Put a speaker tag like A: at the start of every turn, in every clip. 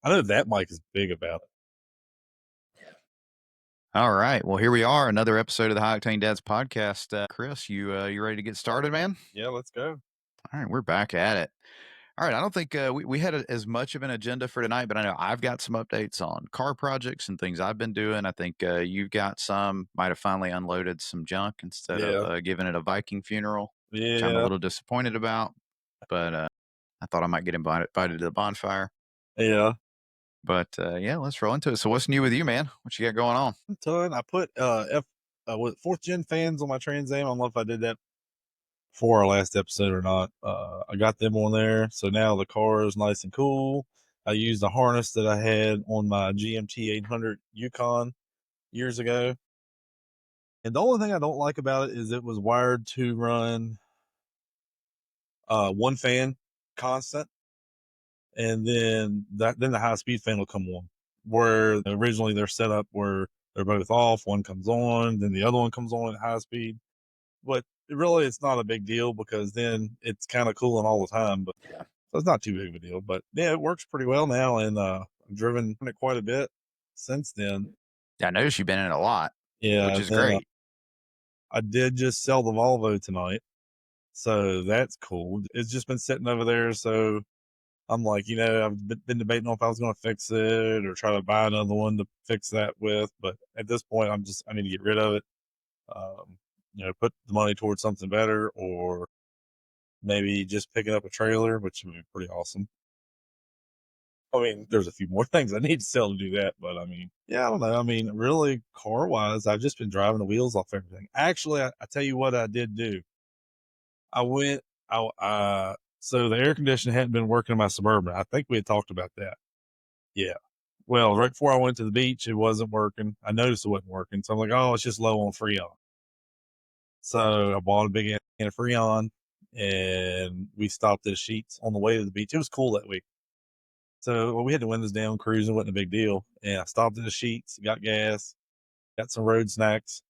A: I know that Mike is big about it.
B: All right. Well, here we are, another episode of the High Octane Dads podcast. Chris, you ready to get started, man?
A: Yeah, let's go.
B: All right, we're back at it. All right, I don't think we had as much of an agenda for tonight, but I know I've got some updates on car projects and things I've been doing. I think you've got some, might have finally unloaded some junk instead of
A: Yeah.
B: giving it a Viking funeral, which I'm a
A: Yeah.
B: little disappointed about, but I thought I might get invited to the bonfire.
A: Yeah.
B: But yeah, let's roll into it. So, what's new with you, man? What you got going on?
A: A ton. I put what, fourth gen fans on my Trans Am. I don't know if I did that before our last episode or not. I got them on there. So now the car is nice and cool. I used the harness that I had on my GMT 800 Yukon years ago. And the only thing I don't like about it is it was wired to run one fan constant, and then the high speed fan will come on. Where originally they're set up where they're both off, one comes on, then the other one comes on at high speed. But really, it's not a big deal because then it's kind of cooling all the time. But
B: Yeah.
A: so it's not too big of a deal. But yeah, it works pretty well now, and I've driven it quite a bit since then.
B: I noticed you've been in it a lot, which
A: Yeah,
B: is
A: then
B: great.
A: I did just sell the Volvo tonight, so that's cool. It's just been sitting over there, so I'm like, I've been debating on if I was going to fix it or try to buy another one to fix that with. But at this point, I need to get rid of it. Um, put the money towards something better, or maybe just picking up a trailer, which would be pretty awesome. I mean, there's a few more things I need to sell to do that, but I mean, yeah, I don't know. I mean, really, car wise, I've just been driving the wheels off everything. Actually, I tell you what I did do. I went, so the air conditioner hadn't been working in my Suburban. I think we had talked about that. Yeah. Well, right before I went to the beach, it wasn't working. I noticed it wasn't working. So I'm like, oh, it's just low on Freon. So I bought a big can of Freon and we stopped at a Sheets on the way to the beach. It was cool that week. So we had the windows down, cruising, wasn't a big deal. And I stopped at the Sheets, got gas, got some road snacks,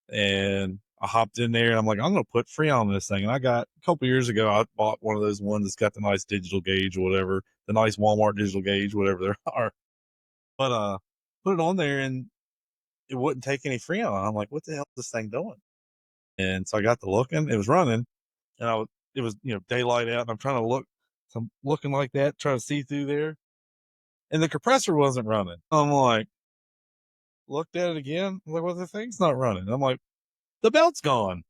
A: and I hopped in there and I'm like, I'm going to put Freon on this thing. And I got a couple years ago, I bought one of those ones that's got the nice digital gauge or whatever, the nice Walmart digital gauge, whatever there are. But put it on there and it wouldn't take any Freon. I'm like, what the hell is this thing doing? And so I got to looking, it was running, and it was, daylight out, and I'm trying to look, so I'm looking like that, trying to see through there, and the compressor wasn't running. I'm like, looked at it again, I'm like, well, the thing's not running. I'm like, the belt's gone.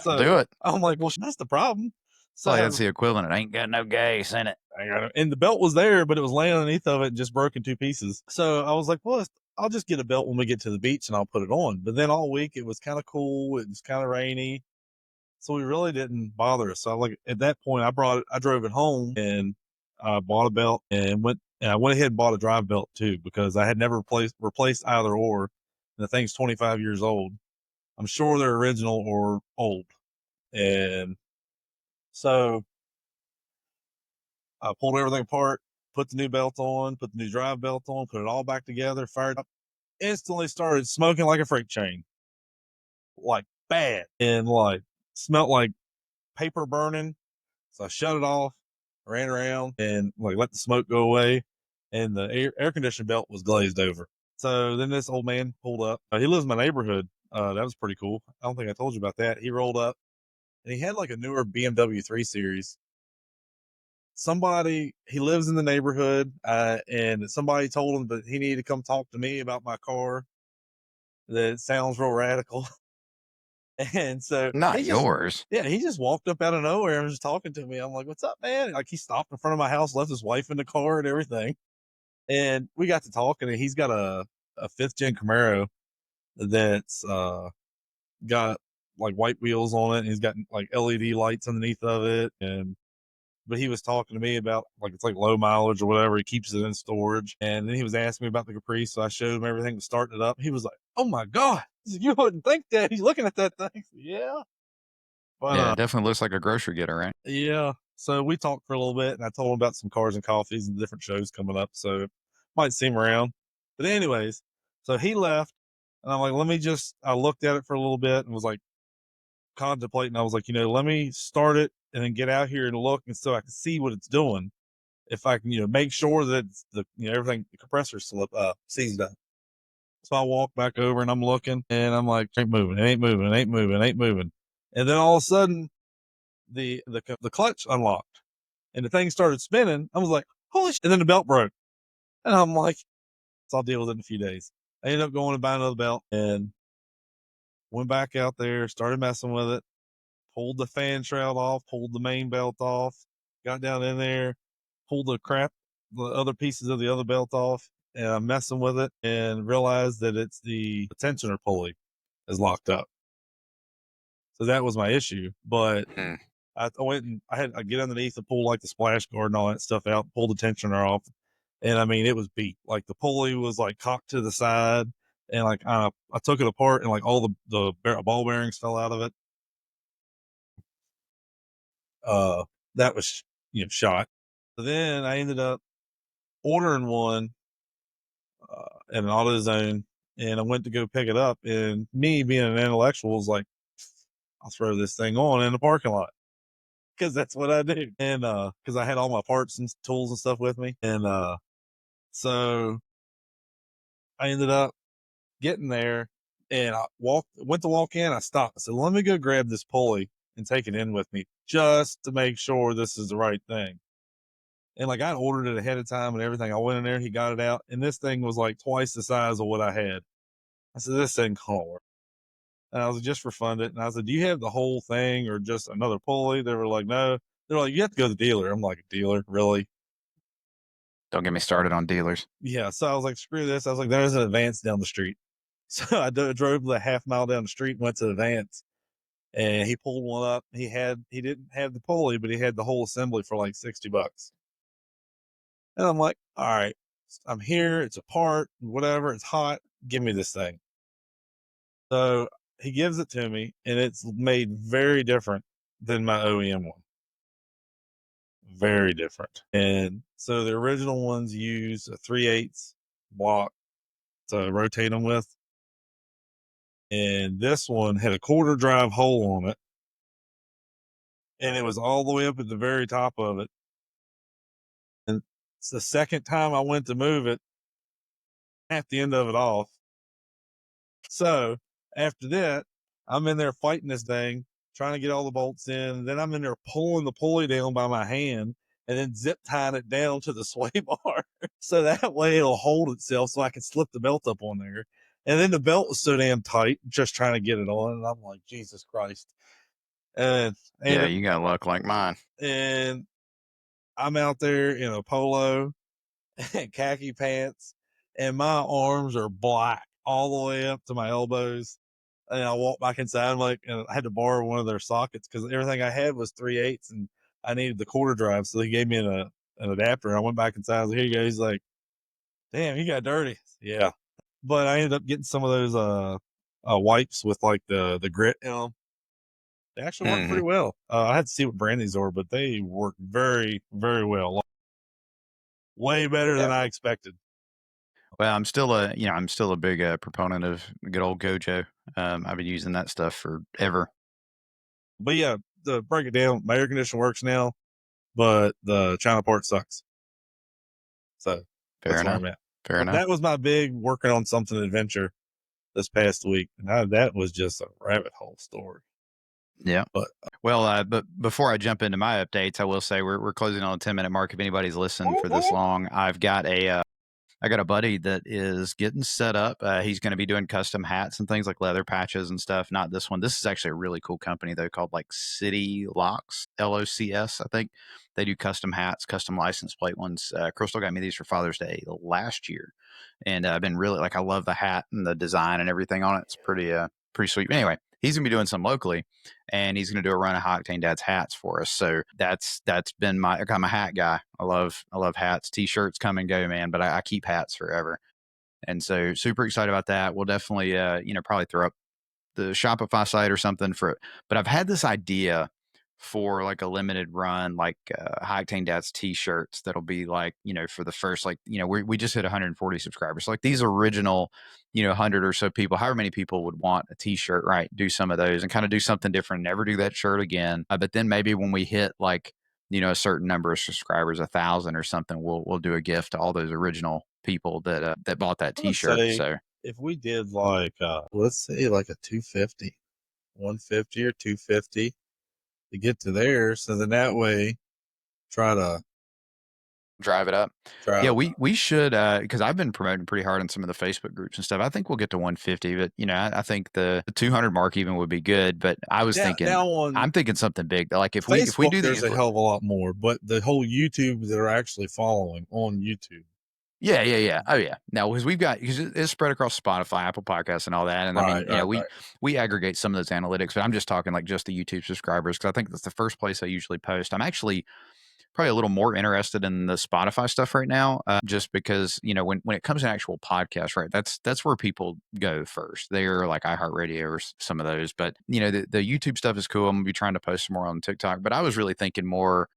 B: I'll do
A: So
B: it.
A: I'm like, well, that's the problem.
B: It's like that's
A: So
B: the equivalent. It ain't got no gas in it.
A: I got it, and the belt was there, but it was laying underneath of it and just broke in two pieces. So I was like, well, I'll just get a belt when we get to the beach and I'll put it on. But then all week it was kind of cool. It was kind of rainy. So we really didn't bother us. So like at that point, I drove it home and bought a belt and I went ahead and bought a drive belt too, because I had never replaced either or. And the thing's 25 years old. I'm sure they're original or old. And so I pulled everything apart, put the new belt on, put the new drive belt on, put it all back together, fired up, instantly started smoking like a freight train, like bad, and like smelled like paper burning. So I shut it off, ran around, and like let the smoke go away. And the air conditioning belt was glazed over. So then this old man pulled up. He lives in my neighborhood. That was pretty cool. I don't think I told you about that. He rolled up and he had like a newer BMW 3 Series. He lives in the neighborhood, and somebody told him that he needed to come talk to me about my car. That sounds real radical. And so
B: Not yours.
A: he just walked up out of nowhere and was just talking to me. I'm like, what's up, man? Like, he stopped in front of my house, left his wife in the car and everything. And we got to talking, and he's got a fifth gen Camaro that's got like white wheels on it. And he's got like LED lights underneath of it. But he was talking to me about like, it's like low mileage or whatever. He keeps it in storage. And then he was asking me about the Caprice. So I showed him everything, starting it up. He was like, oh my God, you wouldn't think that. He's looking at that thing. Yeah. But
B: Yeah, it definitely looks like a grocery getter, right?
A: yeah. So we talked for a little bit, and I told him about some cars and coffees and different shows coming up. So might see him around. But anyways, so he left, and I'm like, I looked at it for a little bit and was like contemplating. I was like, let me start it and then get out here and look, and so I can see what it's doing. if I can, make sure that everything, the compressor seized up. So I walk back over and I'm looking and I'm like, ain't moving, it ain't moving, it ain't moving, it ain't moving. And then all of a sudden the clutch unlocked and the thing started spinning. I was like, holy shit. And then the belt broke. And I'm like, so I'll deal with it in a few days. I ended up going and buying another belt and went back out there, started messing with it, pulled the fan shroud off, pulled the main belt off, got down in there, pulled the other pieces of the other belt off, and I'm messing with it and realized that it's the tensioner pulley is locked up. So that was my issue. But I went and I get underneath and pull like the splash guard and all that stuff out, pull the tensioner off. And I mean, it was beat. Like the pulley was like cocked to the side, and like I took it apart, and like all the ball bearings fell out of it. That was shot. So then I ended up ordering one at an AutoZone, and I went to go pick it up. And me being an intellectual was like, I'll throw this thing on in the parking lot because that's what I do. And because I had all my parts and tools and stuff with me, and so I ended up getting there, and I went to walk in. I stopped. I said, "Let me go grab this pulley and take it in with me, just to make sure this is the right thing." And like I ordered it ahead of time and everything. I went in there, he got it out, and this thing was like twice the size of what I had. I said, "This thing can't work." And I was like, just refund it. And I said, "Do you have the whole thing or just another pulley?" They were like, "No." They're like, "You have to go to the dealer." I'm like, "A dealer? Really?"
B: Don't get me started on dealers.
A: Yeah. So I was like, "Screw this." I was like, "There's an Advance down the street." So I drove the half mile down the street and went to the Advance, and he pulled one up. He didn't have the pulley, but he had the whole assembly for like $60. And I'm like, all right, I'm here. It's a part, whatever. It's hot. Give me this thing. So he gives it to me, and it's made very different than my OEM one. Very different. And so the original ones use a 3/8 block to rotate them with. And this one had a quarter drive hole on it, and it was all the way up at the very top of it. And it's the second time I went to move it, at the end of it off. So after that, I'm in there fighting this thing, trying to get all the bolts in. And then I'm in there pulling the pulley down by my hand and then zip tying it down to the sway bar. So that way it'll hold itself so I can slip the belt up on there. And then the belt was so damn tight, just trying to get it on. And I'm like, Jesus Christ. And,
B: Yeah, you got luck like mine.
A: And I'm out there in a polo and khaki pants, and my arms are black all the way up to my elbows. And I walk back inside, and I had to borrow one of their sockets because everything I had was 3/8, and I needed the quarter drive. So he gave me an adapter. And I went back inside. I was like, "Here you go." He's like, "Damn, you got dirty." Yeah, but I ended up getting some of those wipes with like the grit in them. They actually work pretty well. I had to see what brand these are, but they work very, very well. Way better than I expected.
B: Well, I'm still a big proponent of good old Gojo. I've been using that stuff forever.
A: But yeah, to break it down, my air conditioner works now, but the China part sucks. So that's where I'm at.
B: Fair enough.
A: That was my big working on something adventure this past week. And that was just a rabbit hole story.
B: Yeah.
A: But
B: but before I jump into my updates, I will say we're closing on a 10-minute mark. If anybody's listened for this long, I got a buddy that is getting set up. He's going to be doing custom hats and things like leather patches and stuff. Not this one. This is actually a really cool company though, called like City Locks, LOCS, I think. They do custom hats, custom license plate ones. Crystal got me these for Father's Day last year, and I've been really I love the hat and the design and everything on it. It's pretty sweet. But anyway, he's gonna be doing some locally, and he's gonna do a run of High Octane Dads hats for us. So that's been I'm a hat guy. I love hats. T-shirts come and go, man, but I keep hats forever. And so super excited about that. We'll definitely probably throw up the Shopify site or something for it. But I've had this idea for like a limited run, High Octane Dads t-shirts that'll be for the first, we just hit 140 subscribers. So, like these original, 100 or so people, however many people would want a t-shirt, right? Do some of those and kind of do something different, never do that shirt again. But then maybe when we hit a certain number of subscribers, 1,000 or something, we'll do a gift to all those original people that bought that
A: I'm gonna
B: T-shirt.
A: say
B: So
A: if we did like let's say like a 250, 150 or 250 to get to there, so then that way try to
B: drive it up.
A: drive
B: Yeah,
A: it.
B: we should, because I've been promoting pretty hard in some of the Facebook groups and stuff. I think we'll get to 150, but I think the 200 mark even would be good. But I was thinking,
A: Now on
B: I'm thinking something big. Like if we
A: Facebook,
B: do
A: there's
B: these,
A: a hell of a lot more, but the whole YouTube that are actually following on YouTube.
B: yeah, yeah, yeah. Oh, yeah. Now, because it's spread across Spotify, Apple Podcasts, and all that. And I mean,
A: Right.
B: we aggregate some of those analytics, but I'm just talking like just the YouTube subscribers because I think that's the first place I usually post. I'm actually probably a little more interested in the Spotify stuff right now, just because when it comes to actual podcasts, right? That's where people go first. They're like iHeartRadio or some of those, but the YouTube stuff is cool. I'm gonna be trying to post some more on TikTok, but I was really thinking more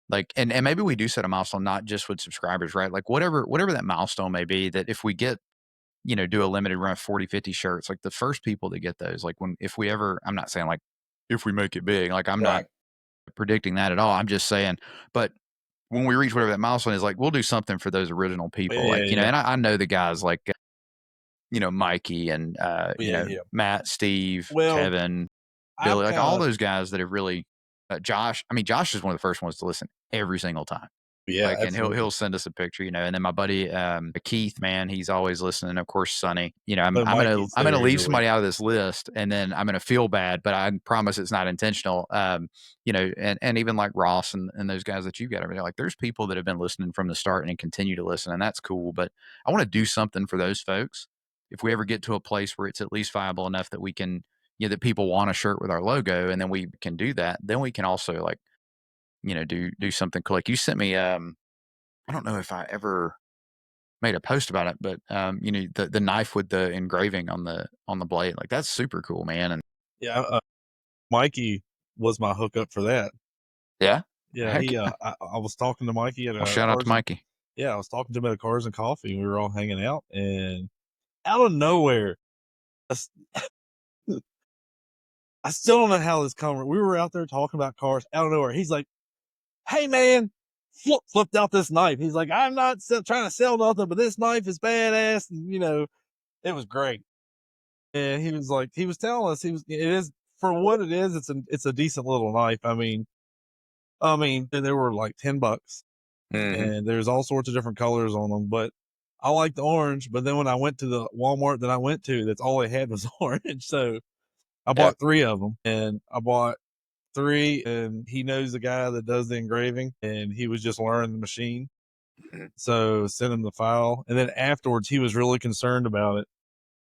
B: like, and maybe we do set a milestone, not just with subscribers, right? Like whatever that milestone may be, that if we get, do a limited run of 40, 50 shirts, like the first people to get those, like if we ever, I'm not saying like if we make it big, like I'm not
A: Right.
B: predicting that at all. I'm just saying, but when we reach whatever that milestone is, like we'll do something for those original people,
A: Yeah.
B: like,
A: Yeah.
B: and I know the guys like, Mikey and,
A: Yeah. Yeah.
B: Matt, Steve,
A: Well,
B: Kevin,
A: I've
B: Billy, like
A: kind
B: all
A: of
B: those guys that have really, Josh. I mean, Josh is one of the first ones to listen every single time.
A: yeah,
B: Like, and he'll
A: absolutely.
B: send us a picture, and then my buddy Keith, man, he's always listening. Of course, Sonny. I'm
A: So
B: I'm gonna
A: Mikey's
B: I'm gonna
A: there
B: leave
A: every week.
B: somebody out of this list, and then I'm gonna feel bad, but I promise it's not intentional. And even like Ross and those guys that you got over there, like there's people that have been listening from the start and continue to listen, and that's cool. But I want to do something for those folks. If we ever get to a place where it's at least viable enough that we can, that people want a shirt with our logo, and then we can do that, then we can also like, do something cool. Like you sent me I don't know if I ever made a post about it, but the knife with the engraving on the blade, like that's super cool, man. And
A: Yeah, Mikey was my hookup for that.
B: yeah,
A: Yeah,
B: heck,
A: he I was talking to Mikey at
B: well, shout out to
A: Cars and
B: Mikey.
A: yeah, I was talking to him at Cars and Coffee, and we were all hanging out, and out of nowhere, I s- I still don't know how this we were out there talking about cars. Out of nowhere, he's like, "Hey man, flipped out this knife." He's like, "I'm not trying to sell nothing, but this knife is badass," and it was great. And he was like, he was telling us it is for what it is. It's a decent little knife. I mean, and they were like $10,
B: Hmm.
A: and there's all sorts of different colors on them. But I like the orange. But then when I went to the Walmart that I went to, that's all they had was orange. So I
B: Yep.
A: bought three of them, and I bought three. And he knows the guy that does the engraving, and he was just learning the machine.
B: Mhm.
A: So sent him the file, and then afterwards he was really concerned about it,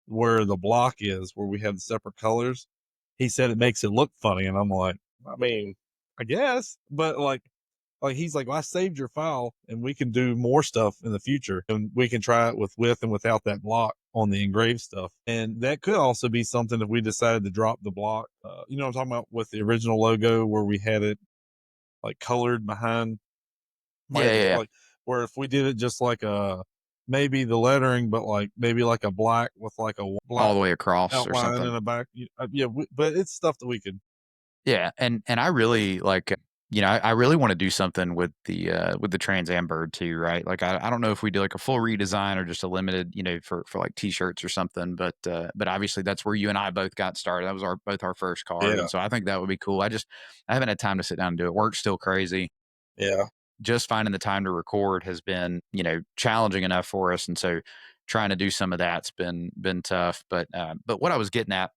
A: where the block is, where we have the separate colors. He said it makes it look funny, and I'm like, I mean, I guess, but like he's like, well, I saved your file, and we can do more stuff in the future, and we can try it with and without that block on the engraved stuff, and that could also be something if we decided to drop the block. You know what I'm talking about, with the original logo where we had it like colored behind,
B: Yeah, yeah, yeah.
A: like where if we did it just like maybe the lettering, but like maybe like a black with like a
B: All
A: black
B: the way across or
A: outline
B: something.
A: in the back. Yeah, but it's stuff that we could.
B: Yeah, and I really like, I really want to do something with the Trans Am bird too, right? Like I don't know if we do like a full redesign or just a limited, for like t-shirts or something, but obviously that's where you and I both got started. That was both our first cars,
A: Yeah,
B: and so I think that would be cool. I haven't had time to sit down and do it. Work's still crazy.
A: yeah,
B: Just finding the time to record has been, challenging enough for us, and so trying to do some of that's been tough. But what I was getting at,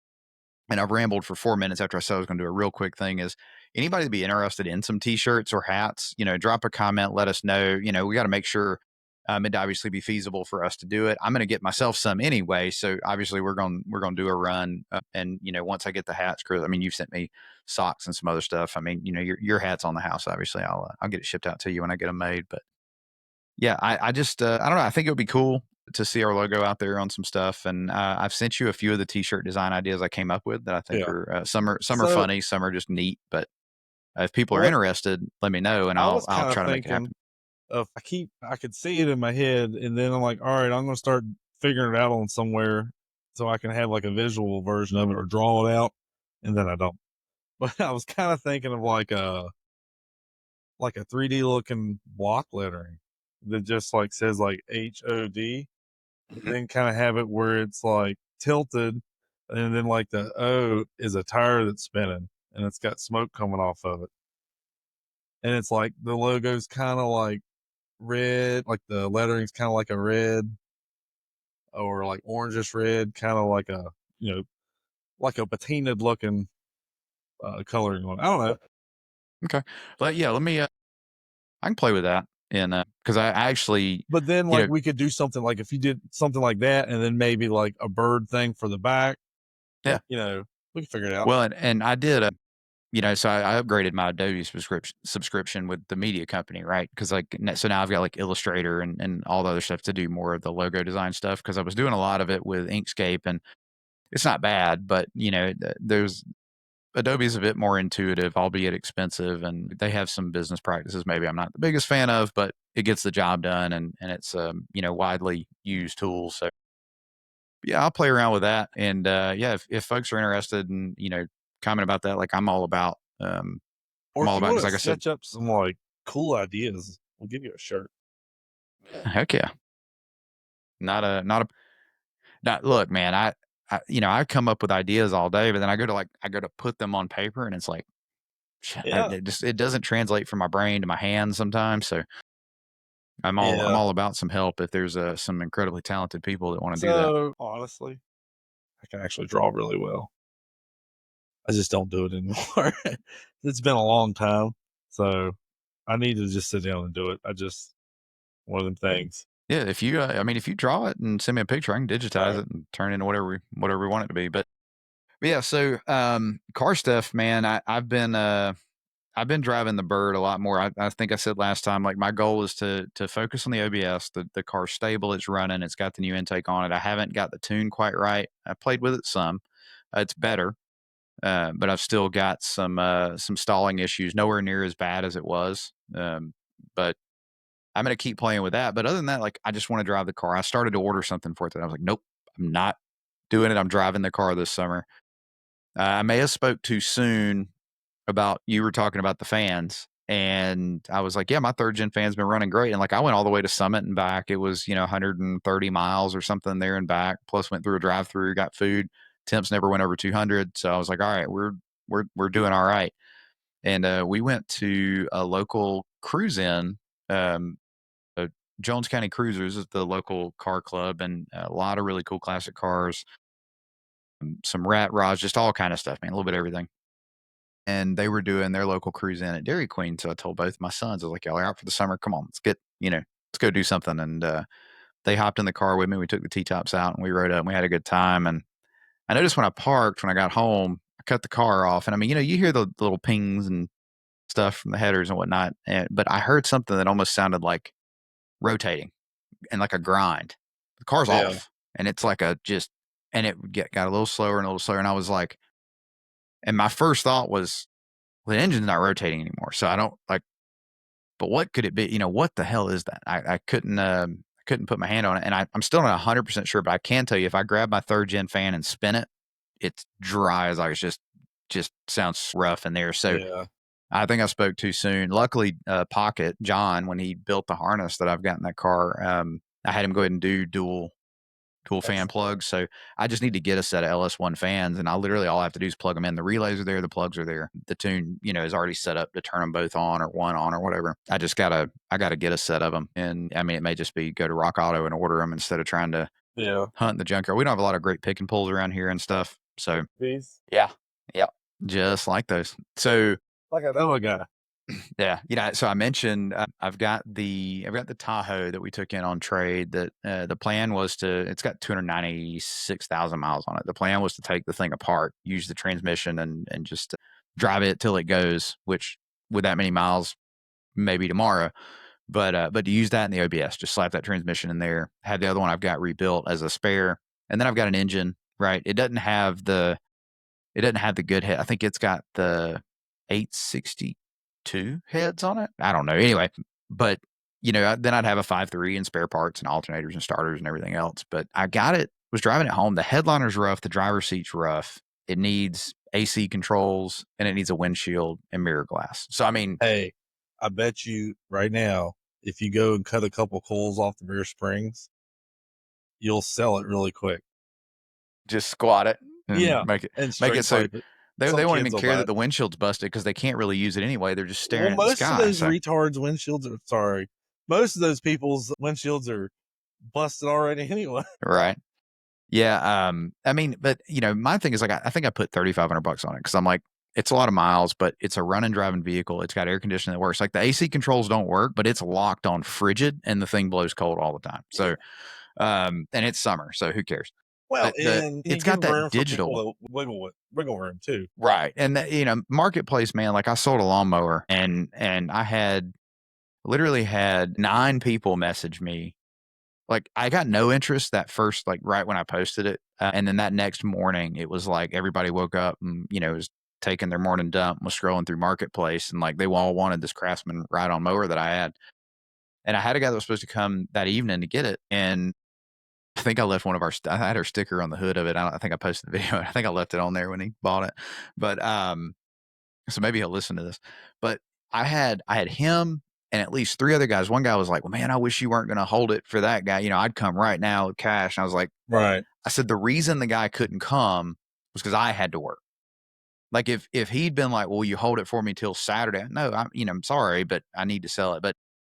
B: and I've rambled for 4 minutes after I said I was going to do a real quick thing, is anybody to be interested in some t-shirts or hats, drop a comment, let us know. We got to make sure it'd obviously be feasible for us to do it. I'm going to get myself some anyway, so obviously we're going to do a run, and once I get the hats, Chris, I mean, you've sent me socks and some other stuff. I mean, your hat's on the house. Obviously, I'll get it shipped out to you when I get them made. But yeah, I just I don't know. I think it would be cool to see our logo out there on some stuff, and I've sent you a few of the t-shirt design ideas I came up with that I think
A: yeah.
B: are some are
A: So
B: funny, some are just neat. But if people are
A: what
B: interested, let me know, and
A: I
B: I'll
A: was
B: I'll
A: kind of
B: try to make it
A: thinking
B: happen.
A: of, I could see it in my head, and then I'm like, all right, I'm going to start figuring it out on somewhere so I can have like a visual version of it or draw it out, and then I don't. But I was kind of thinking of like like a 3D looking block lettering that just like says like HOD, then kind of have it where it's like tilted, and then like the O is a tire that's spinning and it's got smoke coming off of it. And it's like the logo's kind of like red, like the lettering's kind of like a red or like orangish red, kind of like a, you know, like a patinaed looking coloring on it. I don't know.
B: Okay. But yeah, let me, I can play with that. And, cause I actually,
A: But then
B: you
A: like
B: know,
A: we could do something like if you did something like that and then maybe like a bird thing for the back,
B: yeah,
A: you know, we can figure it out.
B: well, and I did, you know, so I upgraded my Adobe subscription with the media company, right? Because like so now I've got like Illustrator and all the other stuff to do more of the logo design stuff because I was doing a lot of it with Inkscape and it's not bad, but you know, there's Adobe's a bit more intuitive, albeit expensive, and they have some business practices maybe I'm not the biggest fan of, but it gets the job done and it's you know, widely used tool. So yeah, I'll play around with that. And yeah, if folks are interested in, you know, comment about that, like I'm all about
A: Or
B: I'm
A: if
B: all
A: you
B: about
A: want
B: because
A: to
B: like I said,
A: sketch up some like cool ideas, we'll give you a shirt.
B: heck yeah. Not a not look, man, I you know, I come up with ideas all day, but then I go to put them on paper and it's like
A: Yeah.
B: it just it doesn't translate from my brain to my hands sometimes. So I'm
A: Yeah.
B: all about some help if there's some incredibly talented people that want to do that.
A: So honestly, I can actually draw really well. I just don't do it anymore. It's been a long time. So I need to just sit down and do it. I just, one of them things.
B: Yeah, if you I mean if you draw it and send me a picture, I can
A: All
B: digitize
A: right.
B: it and turn it into whatever we want it to be. But yeah, so car stuff, man, I've been driving the Bird a lot more. I think I said last time, like my goal is to focus on the OBS. The car's stable, it's running, it's got the new intake on it. I haven't got the tune quite right. I played with it some. It's better, but I've still got some stalling issues. Nowhere near as bad as it was. But I'm gonna keep playing with that. But other than that, like I just want to drive the car. I started to order something for it that I was like, nope, I'm not doing it. I'm driving the car this summer. I may have spoke too soon about you were talking about the fans. And I was like, yeah, my third gen fan's been running great. And like I went all the way to Summit and back. It was, you know, 130 miles or something there and back. Plus went through a drive through, got food. Temps never went over 200. So I was like, all right, we're doing all right. And we went to a local cruise in. Jones County Cruisers is the local car club, and a lot of really cool classic cars, some rat rods, just all kind of stuff, man, a little bit of everything. And they were doing their local cruise in at Dairy Queen. So I told both my sons, I was like, y'all are out for the summer. Come on, let's get, you know, let's go do something. And they hopped in the car with me. We took the T tops out and we rode up and we had a good time. And I noticed when I parked, when I got home, I cut the car off. And I mean, you know, you hear the little pings and stuff from the headers and whatnot. But I heard something that almost sounded like rotating and like a grind. The car's
A: Yeah.
B: off and it's like a just, and it got a little slower and a little slower. And I was like, and my first thought was, well, the engine's not rotating anymore. So I don't like, but what could it be? You know, what the hell is that? I couldn't put my hand on it. And I'm still not 100% sure, but I can tell you if I grab my third gen fan and spin it, it's dry as I was just sounds rough in there. So
A: Yeah.
B: I think I spoke too soon. Luckily, Pocket John, when he built the harness that I've got in that car, I had him go ahead and do dual fan
A: Excellent.
B: plugs. So I just need to get a set of LS1 fans, and I literally all I have to do is plug them in. The relays are there, the plugs are there. The tune, you know, is already set up to turn them both on or one on or whatever. I gotta get a set of them, and I mean, it may just be go to Rock Auto and order them instead of trying to
A: Yeah.
B: hunt the junkyard. We don't have a lot of great pick and pulls around here and stuff. So
A: These,
B: yeah, yeah, just like those. So
A: like I know a guy.
B: yeah, you know, so I mentioned I've got the Tahoe that we took in on trade. That the plan was to. It's got 296,000 miles on it. The plan was to take the thing apart, use the transmission, and just drive it till it goes. Which with that many miles, maybe tomorrow. But to use that in the OBS, just slap that transmission in there. Had the other one I've got rebuilt as a spare, and then I've got an engine. Right, it doesn't have the good head. I think it's got the 862 heads on it. I don't know. Anyway, but you know, then I'd have a 5.3 and spare parts and alternators and starters and everything else. But I got it, was driving it home. The headliner's rough. The driver's seat's rough. It needs AC controls and it needs a windshield and mirror glass. So, I mean,
A: Hey. I bet you right now, if you go and cut a couple coils off the rear springs, you'll sell it really quick.
B: Just squat it and
A: Yeah,
B: make
A: and
B: it
A: straight
B: so
A: pipe it.
B: they
A: Some
B: won't
A: kids
B: even
A: will
B: care
A: buy
B: that
A: it.
B: the windshield's busted because they can't really use it anyway. They're just staring
A: Well,
B: at the
A: most of
B: sky.
A: those
B: So
A: retards' windshields are sorry. Most of those people's windshields are busted already anyway.
B: right. Yeah, I mean, but, you know, my thing is, like, I think I put $3,500 on it because 'cause I'm like, it's a lot of miles, but it's a run and driving vehicle. It's got air conditioning that works. Like, the AC controls don't work, but it's locked on frigid, and the thing blows cold all the time. So, and it's summer, so who cares?
A: Well,
B: But
A: and you
B: it's
A: give
B: got that
A: room for
B: digital.
A: people to wiggle room too.
B: Right, and that, you know, marketplace, man, like, I sold a lawnmower, and I had literally had 9 people message me. Like, I got no interest that first, like, right when I posted it, and then that next morning, it was like everybody woke up and, you know, was taking their morning dump, was scrolling through Marketplace, and, like, they all wanted this Craftsman ride-on mower that I had, and I had a guy that was supposed to come that evening to get it, and I think I left one of our I had our sticker on the hood of it. I think I posted the video. I think I left it on there when he bought it, but, so maybe he'll listen to this. But I had him and at least 3 other guys. One guy was like, "Well, man, I wish you weren't gonna hold it for that guy. You know, I'd come right now with cash." And I was like,
A: Right.
B: I said, "The reason the guy couldn't come was because I had to work." Like, if he'd been like, "Well, you hold it for me till Saturday." No, I'm sorry, but I need to sell it. But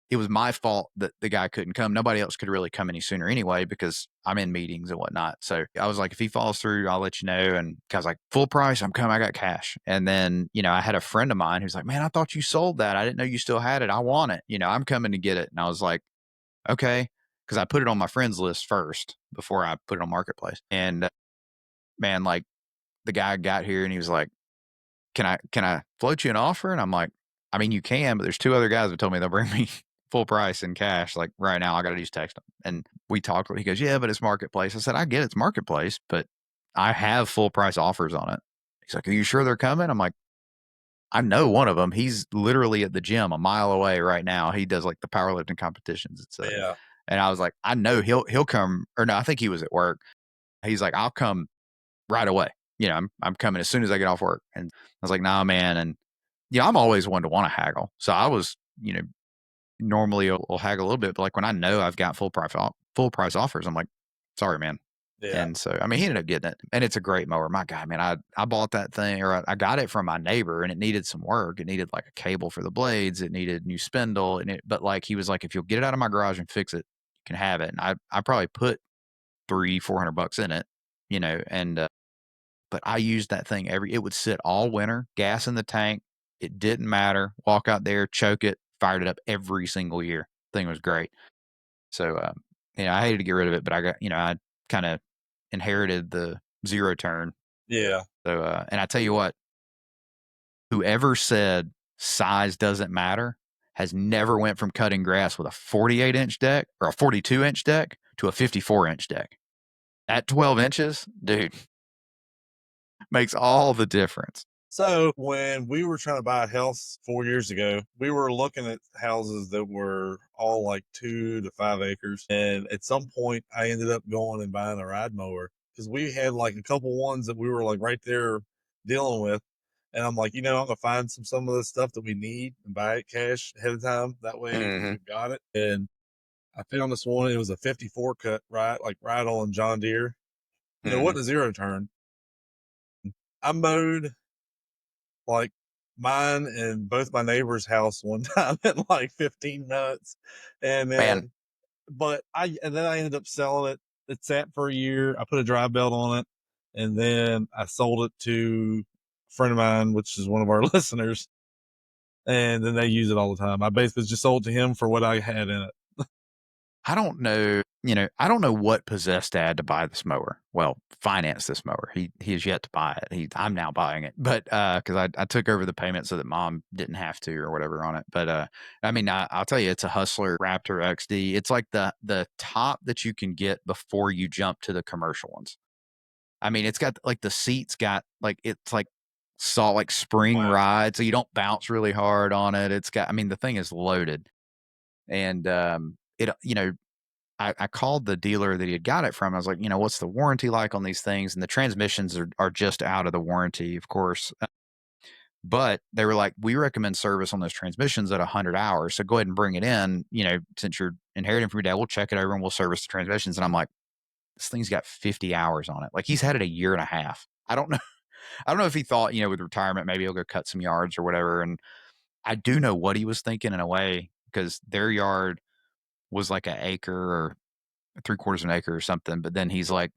B: it was my fault that the guy couldn't come. Nobody else could really come any sooner anyway because I'm in meetings and whatnot. So I was like, if he falls through, I'll let you know. And I was like, full price, I'm coming. I got cash. And then, you know, I had a friend of mine who's like, man, I thought you sold that. I didn't know you still had it. I want it. You know, I'm coming to get it. And I was like, okay. Cause I put it on my friends list first before I put it on Marketplace. And man, like the guy got here and he was like, can I float you an offer? And I'm like, I mean, you can, but there's 2 other guys that told me they'll bring me full price in cash. Like right now, I got to just text them. And we talked. He goes, yeah, but it's Marketplace. I said, I get it's Marketplace, but I have full price offers on it. He's like, are you sure they're coming? I'm like, I know one of them. He's literally at the gym a mile away right now. He does like the powerlifting competitions.
A: Yeah.
B: And I was like, I know he'll come. Or no, I think he was at work. He's like, I'll come right away. You know, I'm coming as soon as I get off work. And I was like, nah, man. And yeah, I'm always one to want to haggle. So I was, you know, normally will haggle a little bit, but like when I know I've got full price offers, I'm like, sorry, man.
A: Yeah.
B: And so, I mean, he ended up getting it, and it's a great mower. My God, man, I bought that thing, or I got it from my neighbor, and it needed some work. It needed like a cable for the blades. It needed new spindle, but like he was like, if you'll get it out of my garage and fix it, you can have it. And I probably put $300-400 in it, you know, and but I used that thing it would sit all winter, gas in the tank. It didn't matter. Walk out there, choke it, fired it up every single year. Thing was great. So, I hated to get rid of it, but I got, I kind of inherited the zero turn.
A: Yeah.
B: So, and I tell you what, whoever said size doesn't matter has never went from cutting grass with a 48-inch deck or a 42-inch deck to a 54-inch deck. At 12 inches, dude, makes all the difference.
A: So when we were trying to buy a house 4 years ago, we were looking at houses that were all like 2 to 5 acres. And at some point, I ended up going and buying a ride mower because we had like a couple ones that we were like right there dealing with. And I'm like, I'm gonna find some of the stuff that we need and buy it cash ahead of time. That way we've got it. And I found this one. It was a 54 cut, right? Like right on John Deere. What a zero turn. I mowed like mine and both my neighbor's house one time in like 15 minutes. And
B: Man,
A: then, and then I ended up selling it. It sat for a year. I put a dry belt on it and then I sold it to a friend of mine, which is one of our listeners. And then they use it all the time. I basically just sold to him for what I had in it.
B: I don't know, I don't know what possessed Dad to buy this mower. Well, finance this mower. He has yet to buy it. I'm now buying it, but because I took over the payment so that Mom didn't have to or whatever on it. But I mean, I'll tell you, it's a Hustler Raptor XD. It's like the top that you can get before you jump to the commercial ones. I mean, it's got like the seats got like it's like saw like spring
A: Wow.
B: ride, so you don't bounce really hard on it. It's got, I mean, the thing is loaded, and it I called the dealer that he had got it from. I was like, what's the warranty like on these things? And the transmissions are just out of the warranty, of course. But they were like, we recommend service on those transmissions at 100 hours. So go ahead and bring it in. Since you're inheriting from your dad, we'll check it over and we'll service the transmissions. And I'm like, this thing's got 50 hours on it. Like, he's had it a year and a half. I don't know. I don't know if he thought, with retirement, maybe he'll go cut some yards or whatever. And I do know what he was thinking in a way, because their yard was like an acre or 3/4 of an acre or something. But then he's like,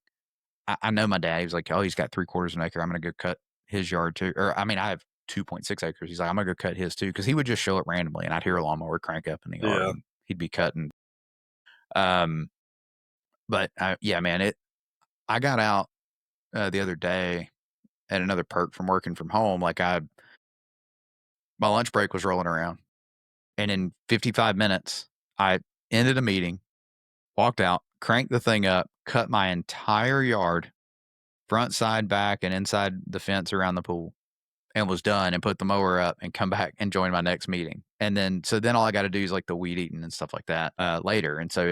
B: I know my dad. He was like, oh, he's got 3/4 of an acre. I'm going to go cut his yard too. Or, I have 2.6 acres. He's like, I'm going to go cut his too. Because he would just show it randomly, and I'd hear a lawnmower crank up in the yard,
A: Yeah.
B: and he'd be cutting. But yeah, man, I got out the other day at another perk from working from home. Like, my lunch break was rolling around, and in 55 minutes, I ended a meeting, walked out, cranked the thing up, cut my entire yard, front, side, back, and inside the fence around the pool, and was done, and put the mower up and come back and join my next meeting. And then all I got to do is like the weed eating and stuff like that later. And so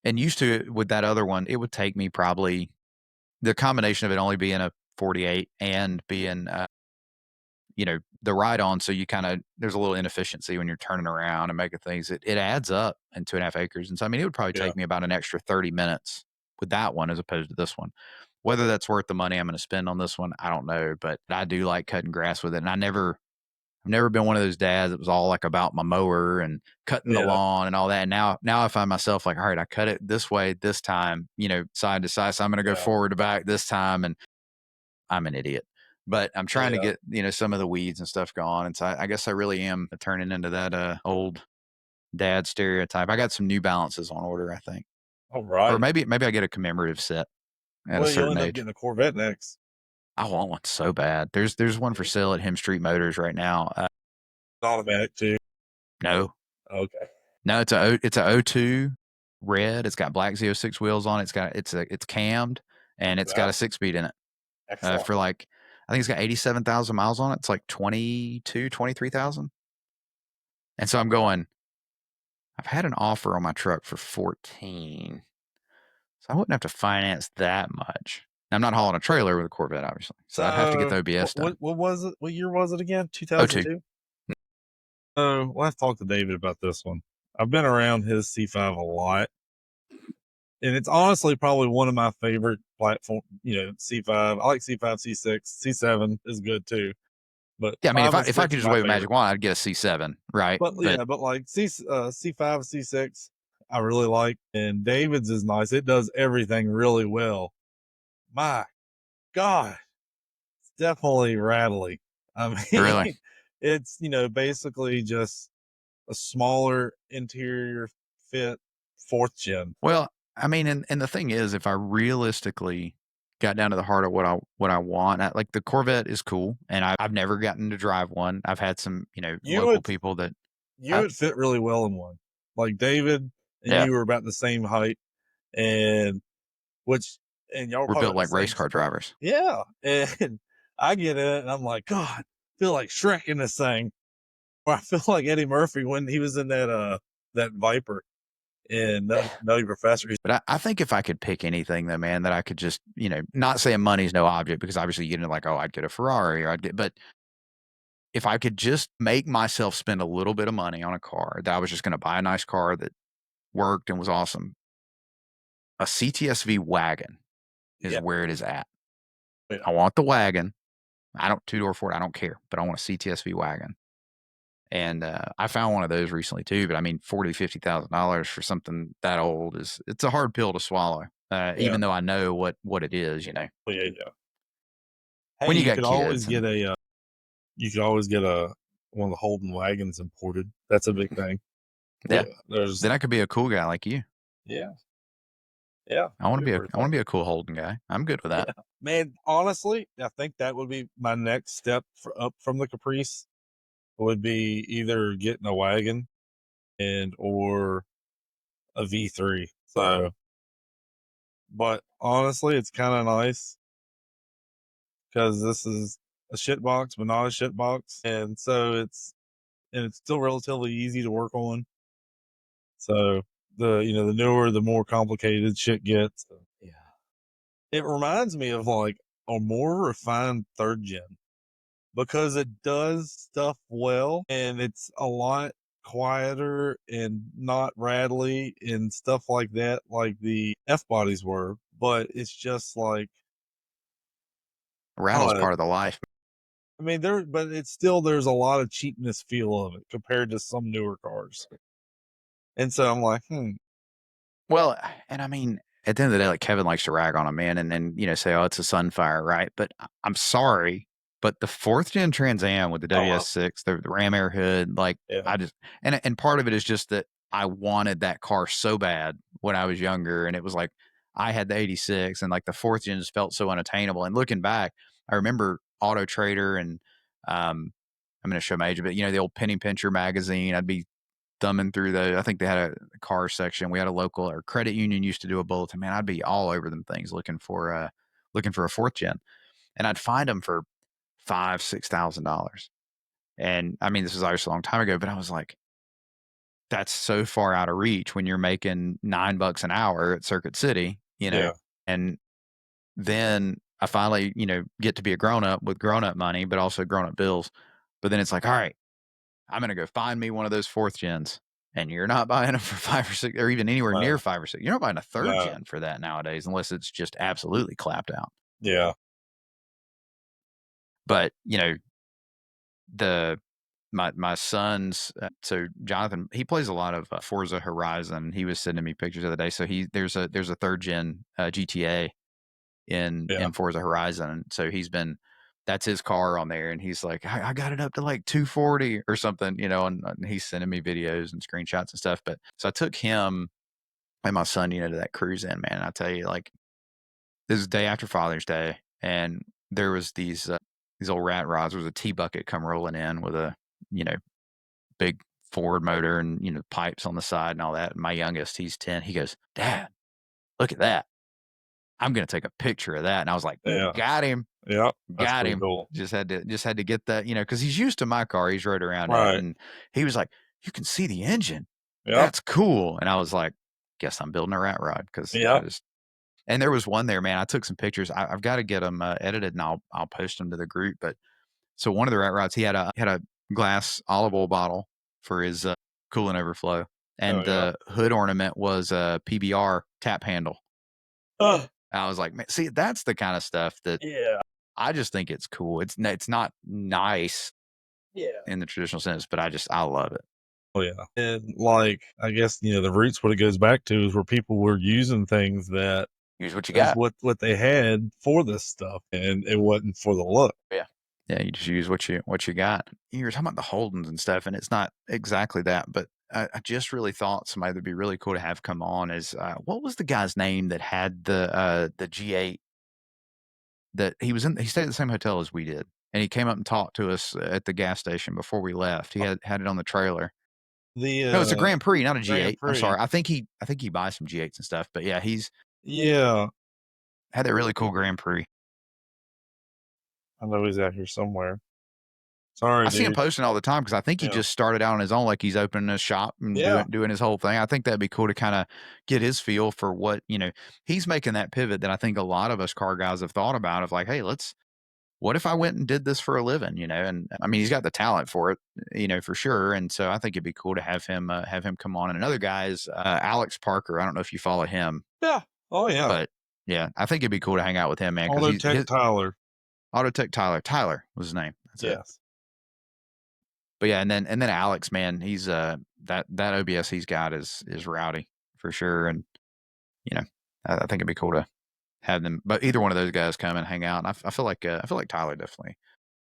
B: used to, with that other one, it would take me probably the combination of it only being a 48 and being, the ride on. So there's a little inefficiency when you're turning around and making things. It adds up in 2.5 acres. And so, it would probably take me about an extra 30 minutes with that one as opposed to this one. Whether that's worth the money I'm going to spend on this one, I don't know, but I do like cutting grass with it. And I've never been one of those dads that was all like about my mower and cutting the lawn and all that. And now I find myself like, all right, I cut it this way this time, side to side. So I'm going to go forward to back this time. And I'm an idiot, but I'm trying to get, some of the weeds and stuff gone. And so I guess I really am turning into that old dad stereotype. I got some New Balances on order, I think.
A: All right.
B: Or maybe I get a commemorative set at a
A: Well, you'll
B: certain
A: end up
B: age.
A: getting a Corvette next.
B: I want one so bad. There's one for sale at Hem Street Motors right now.
A: Automatic too.
B: No.
A: Okay.
B: No, it's a O2 red. It's got black Z06 wheels on it. It's cammed, and it's got a 6-speed in it.
A: Excellent.
B: For like, I think it's got 87,000 miles on it. It's like 23,000. And so I'm going, I've had an offer on my truck for 14. So I wouldn't have to finance that much. I'm not hauling a trailer with a Corvette, obviously. So I'd have to get the OBS done.
A: What was it? What year was it again? 2002? Oh, we'll have to talk to David about this one. I've been around his C5 a lot. And it's honestly probably one of my favorite platform, C5. I like C5, C6, C7 is good too. But
B: yeah, if I could just wave a magic wand, I'd get a C7, right?
A: But like C5, C6, I really like. And David's is nice. It does everything really well. My God, it's definitely rattly. I mean,
B: Really?
A: It's, basically just a smaller interior fit 4th gen.
B: Well, and the thing is, if I realistically got down to the heart of what I want, like the Corvette is cool, and I've never gotten to drive one. I've had some, local people that
A: you would fit really well in one. Like David and you were about the same height, and y'all
B: we're built like race car drivers.
A: Yeah, and I get in it, and I'm like, God, I feel like Shrek in this thing. Or I feel like Eddie Murphy when he was in that Viper in Nutty Professor.
B: But I think if I could pick anything though, man, that I could just, not saying money's no object, because obviously you get into like, oh, I'd get a Ferrari but if I could just make myself spend a little bit of money on a car that I was just going to buy a nice car that worked and was awesome, a CTS-V Wagon is where it is at. Yeah. I want the wagon. I don't 2-door Ford. I don't care, but I want a CTS-V Wagon. And I found one of those recently too. But $40,000-$50,000 for something that old it's a hard pill to swallow. Even though I know what it is,
A: Well, yeah.
B: Hey, when you got kids,
A: you could always get one of the Holden wagons imported. That's a big thing.
B: Yeah. Then I could be a cool guy like you.
A: Yeah. Yeah.
B: I want to be a cool Holden guy. I'm good with that.
A: Yeah. Man, honestly, I think that would be my next step up from the Caprice. Would be either getting a wagon or a V3. So, but honestly, it's kind of nice because this is a shit box, but not a shit box. And so it's still relatively easy to work on. So the newer, the more complicated shit gets. Yeah. It reminds me of like a more refined 3rd gen. because it does stuff well and it's a lot quieter and not rattly and stuff like that, like the F bodies were. But it's just like,
B: Rattle's
A: oh,
B: part of the life.
A: I mean, but it's still, there's a lot of cheapness feel of it compared to some newer cars. And so I'm like,
B: Well, and I mean, at the end of the day, like Kevin likes to rag on a man and then, say, oh, it's a Sunfire, right? But I'm sorry, but the 4th gen Trans Am with the
A: oh, well,
B: WS6, the Ram Air hood, like
A: yeah,
B: I just, and part of it is just that I wanted that car so bad when I was younger. And it was like, I had the 86 and like the 4th gen just felt so unattainable. And looking back, I remember Auto Trader and, I'm going to show my age, but the old Penny Pincher magazine, I'd be thumbing through I think they had a car section. We had a local or credit union used to do a bulletin. Man, I'd be all over them things looking for a 4th gen, and I'd find them for $5,000-$6,000. And I mean, this was obviously a long time ago, but I was like, that's so far out of reach when you're making $9 an hour at Circuit City,
A: yeah,
B: and then I finally, get to be a grown up with grown up money, but also grown up bills. But then it's like, all right, I'm gonna go find me one of those 4th gens, and you're not buying them for 5 or 6 or even anywhere near
A: no,
B: 5 or 6. You're not buying a 3rd
A: no,
B: gen for that nowadays unless it's just absolutely clapped out.
A: yeah,
B: But, the my son's so Jonathan, he plays a lot of Forza Horizon. He was sending me pictures the other day. So there's a 3rd gen GTA
A: yeah,
B: in Forza Horizon. So that's his car on there. And he's like, I got it up to like 240 or something, and he's sending me videos and screenshots and stuff. But so I took him and my son, to that cruise in, man. I tell you, like, this is the day after Father's Day. And there was these old rat rods. There was a T-bucket come rolling in with a, big Ford motor and, pipes on the side and all that. And my youngest, he's 10. He goes, Dad, look at that. I'm going to take a picture of that. And I was like,
A: yeah,
B: got him.
A: yeah. That's
B: Got
A: pretty
B: him.
A: cool.
B: Just had to get that, because he's used to my car. He's rode around it.
A: Right.
B: And he was like, you can see the engine.
A: Yep.
B: That's cool. And I was like, guess I'm building a rat rod because
A: Yep.
B: and there was one there, man. I took some pictures. I've got to get them edited and I'll post them to the group. But so one of the rat rods, he had a glass olive oil bottle for his coolant overflow.
A: Oh,
B: And
A: yeah.
B: the hood ornament was a PBR tap handle.
A: Oh,
B: I was like, man, see, that's the kind of stuff that
A: yeah.
B: I just think it's cool. It's not nice
A: Yeah.
B: in the traditional sense, but I love it.
A: Oh, yeah. And like, I guess, the roots, what it goes back to is where people were using things that
B: Here's what you
A: is
B: got.
A: what they had for this stuff, and it wasn't for the look.
B: Yeah. Yeah, you just use what you got. You were talking about the Holdens and stuff, and it's not exactly that, but I just really thought somebody that'd be really cool to have come on is what was the guy's name that had the G8 that he stayed at the same hotel as we did, and he came up and talked to us at the gas station before we left. He had it on the trailer.
A: The
B: No, it's a Grand Prix, not a
A: Grand
B: G8. I'm
A: Prix.
B: sorry. I think he buys some G8s and stuff, but yeah, he's
A: Yeah.
B: had that really cool Grand Prix.
A: I know he's out here somewhere. Sorry,
B: I see him
A: dude.
B: posting all the time because I think he
A: Yeah.
B: just started out on his own, like he's opening a shop and
A: Yeah.
B: doing his whole thing. I think that'd be cool to kind of get his feel for what, he's making that pivot that I think a lot of us car guys have thought about of like, hey, what if I went and did this for a living, and I mean, he's got the talent for it, for sure. And so I think it'd be cool to have him come on. And another guy is Alex Parker. I don't know if you follow him,
A: Yeah. Oh, yeah.
B: but yeah, I think it'd be cool to hang out with him, man. Cause
A: Autotech Tyler.
B: Autotech Tyler was his name. That's it.
A: Yes.
B: But yeah, and then Alex, man, he's that OBS he's got is rowdy for sure, and I think it'd be cool to have them. But either one of those guys come and hang out. And I feel like Tyler definitely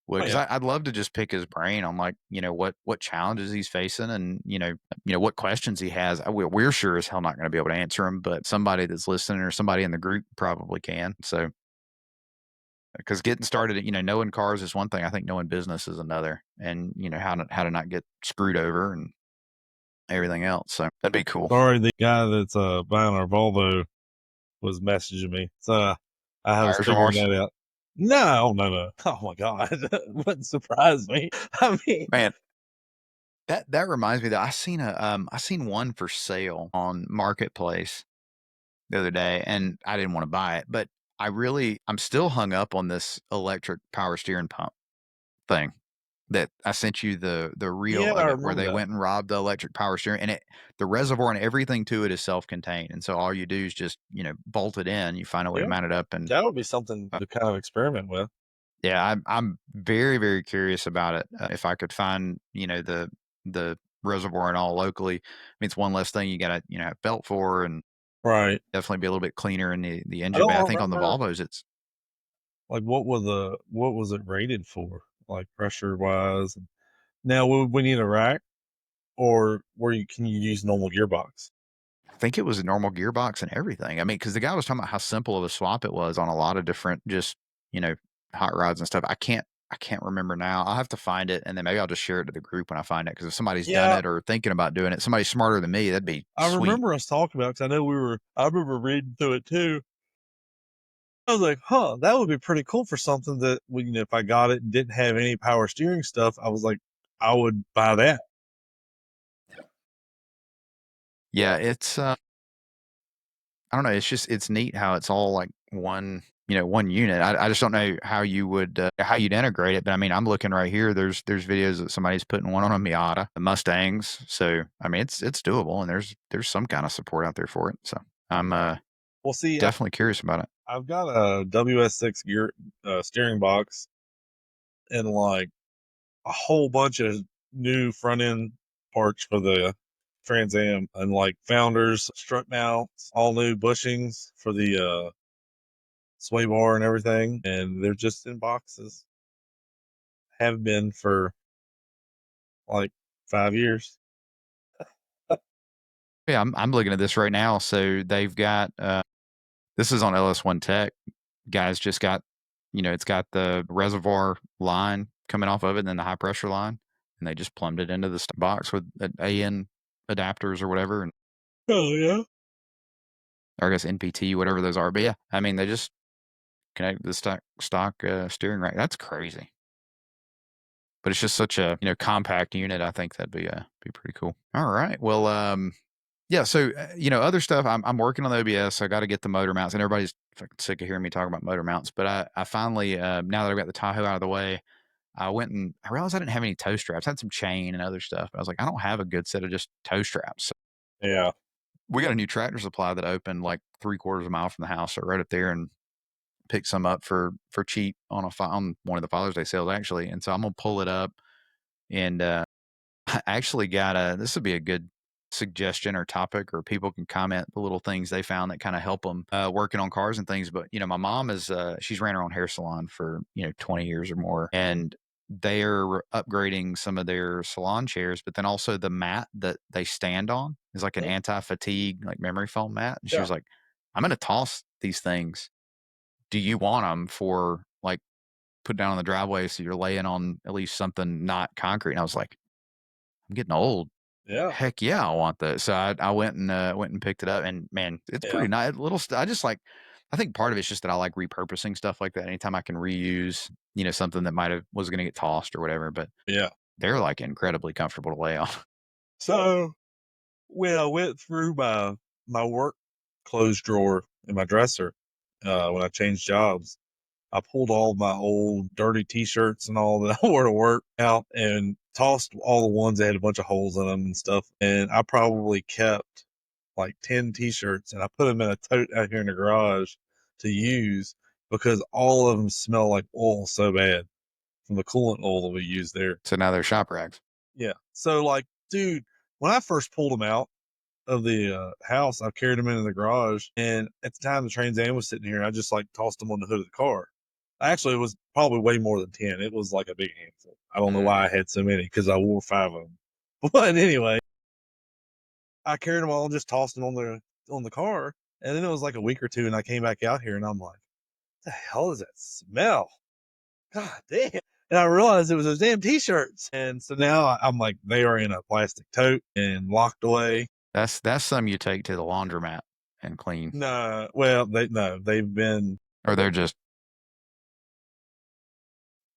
B: would
A: Oh,
B: because
A: yeah.
B: I'd love to just pick his brain on like what challenges he's facing and what questions he has. We're sure as hell not going to be able to answer them, but somebody that's listening or somebody in the group probably can. So because getting started, knowing cars is one thing. I think knowing business is another, and how to not get screwed over and everything else. So that'd be cool.
A: Sorry, the guy that's buying our Volvo was messaging me, so I was
B: Buyer's
A: figuring
B: remorse,
A: that out. No, no, no. Oh my god, wouldn't surprise me. I mean,
B: man. That reminds me that I seen one for sale on Marketplace the other day, and I didn't want to buy it, but I'm still hung up on this electric power steering pump thing that I sent you the reel
A: Yeah, I
B: of it where
A: remember
B: they
A: that.
B: went and robbed the electric power steering, and the reservoir and everything to it is self-contained, and so all you do is just, bolt it in, you find a way to
A: Yeah,
B: mount it up, and
A: that would be something to kind of experiment with.
B: yeah, I'm very, very curious about it. If I could find, the reservoir and all locally, I mean, it's one less thing you gotta, have belt for, and
A: Right.
B: definitely be a little bit cleaner in the
A: I
B: engine bay. I
A: don't
B: think on the
A: remember,
B: Volvos, it's
A: like, what was it rated for, like, pressure-wise? Now, would we need a rack, or can you use normal gearbox?
B: I think it was a normal gearbox and everything. I mean, because the guy was talking about how simple of a swap it was on a lot of different just, you know, hot rods and stuff. I can't remember now. I'll have to find it, and then maybe I'll just share it to the group when I find it. Because if somebody's done
A: Yeah,
B: it or thinking about doing it, somebody smarter than me, that'd be
A: I
B: sweet.
A: remember us talking about, because I remember reading through it too. I was like, "Huh, that would be pretty cool for something that would," if I got it and didn't have any power steering stuff, I was like, I would buy that.
B: Yeah, I don't know. It's neat how it's all like one unit. I just don't know how you would how you'd integrate it. But I mean, I'm looking right here. There's videos that somebody's putting one on a Miata, the Mustangs. So I mean, it's doable, and there's some kind of support out there for it. So I'm
A: Well, see,
B: definitely curious about it.
A: I've got a WS6 gear steering box and, like, a whole bunch of new front end parts for the Trans Am, and, like, founders, strut mounts, all new bushings for the sway bar and everything, and they're just in boxes. Have been for like 5 years.
B: Yeah, I'm looking at this right now. So they've got this is on LS1 Tech. Guys just got, it's got the reservoir line coming off of it, and then the high pressure line, and they just plumbed it into the box with AN adapters or whatever, and
A: Oh yeah.
B: or I guess NPT, whatever those are. But yeah, I mean, they just connect the stock steering rack. That's crazy. But it's just such a compact unit. I think that'd be pretty cool. All right. Well, yeah. So other stuff. I'm working on the OBS. I got to get the motor mounts, and everybody's fucking sick of hearing me talk about motor mounts. But I finally now that I've got the Tahoe out of the way, I went and I realized I didn't have any toe straps. I had some chain and other stuff. But I was like, I don't have a good set of just toe straps. So
A: Yeah.
B: we got a new Tractor Supply that opened like 3/4 of a mile from the house. So right up there and picked some up for cheap on on one of the Father's Day sales actually. And so I'm gonna pull it up and I actually got this would be a good suggestion or topic, or people can comment the little things they found that kind of help them working on cars and things. But my mom is she's ran her own hair salon for 20 years or more, and they're upgrading some of their salon chairs, but then also the mat that they stand on is like an
A: Mhm.
B: anti-fatigue like memory foam mat. And she
A: Yeah.
B: was like, I'm gonna toss these things. Do you want them for like put down on the driveway so you're laying on at least something not concrete? And I was like, I'm getting old.
A: Yeah.
B: Heck yeah, I want that. So I went and picked it up, and man, it's
A: Yeah.
B: pretty nice. I just like. I think part of it's just that I like repurposing stuff like that. Anytime I can reuse, something that might have was going to get tossed or whatever. But
A: Yeah.
B: they're like incredibly comfortable to lay on.
A: So when I went through my work clothes drawer in my dresser, when I changed jobs, I pulled all my old dirty t-shirts and all that I wore to work out and tossed all the ones that had a bunch of holes in them and stuff. And I probably kept like 10 t-shirts, and I put them in a tote out here in the garage to use, because all of them smell like oil so bad from the coolant oil that we use there.
B: So now they're shop rags.
A: Yeah. So, like, dude, when I first pulled them out of the house, I carried them into the garage, and at the time the Trans Am was sitting here, I just like tossed them on the hood of the car. Actually, it was probably way more than 10. It was like a big handful. I don't know why I had so many, because I wore 5 of them. But anyway, I carried them all and just tossed them on the car. And then it was like a week or two, and I came back out here, and I'm like, "What the hell is that smell? God damn!" And I realized it was those damn t-shirts. And so now I'm like, they are in a plastic tote and locked away.
B: That's some you take to the laundromat and clean,
A: No, well, no, they've been.
B: or they're just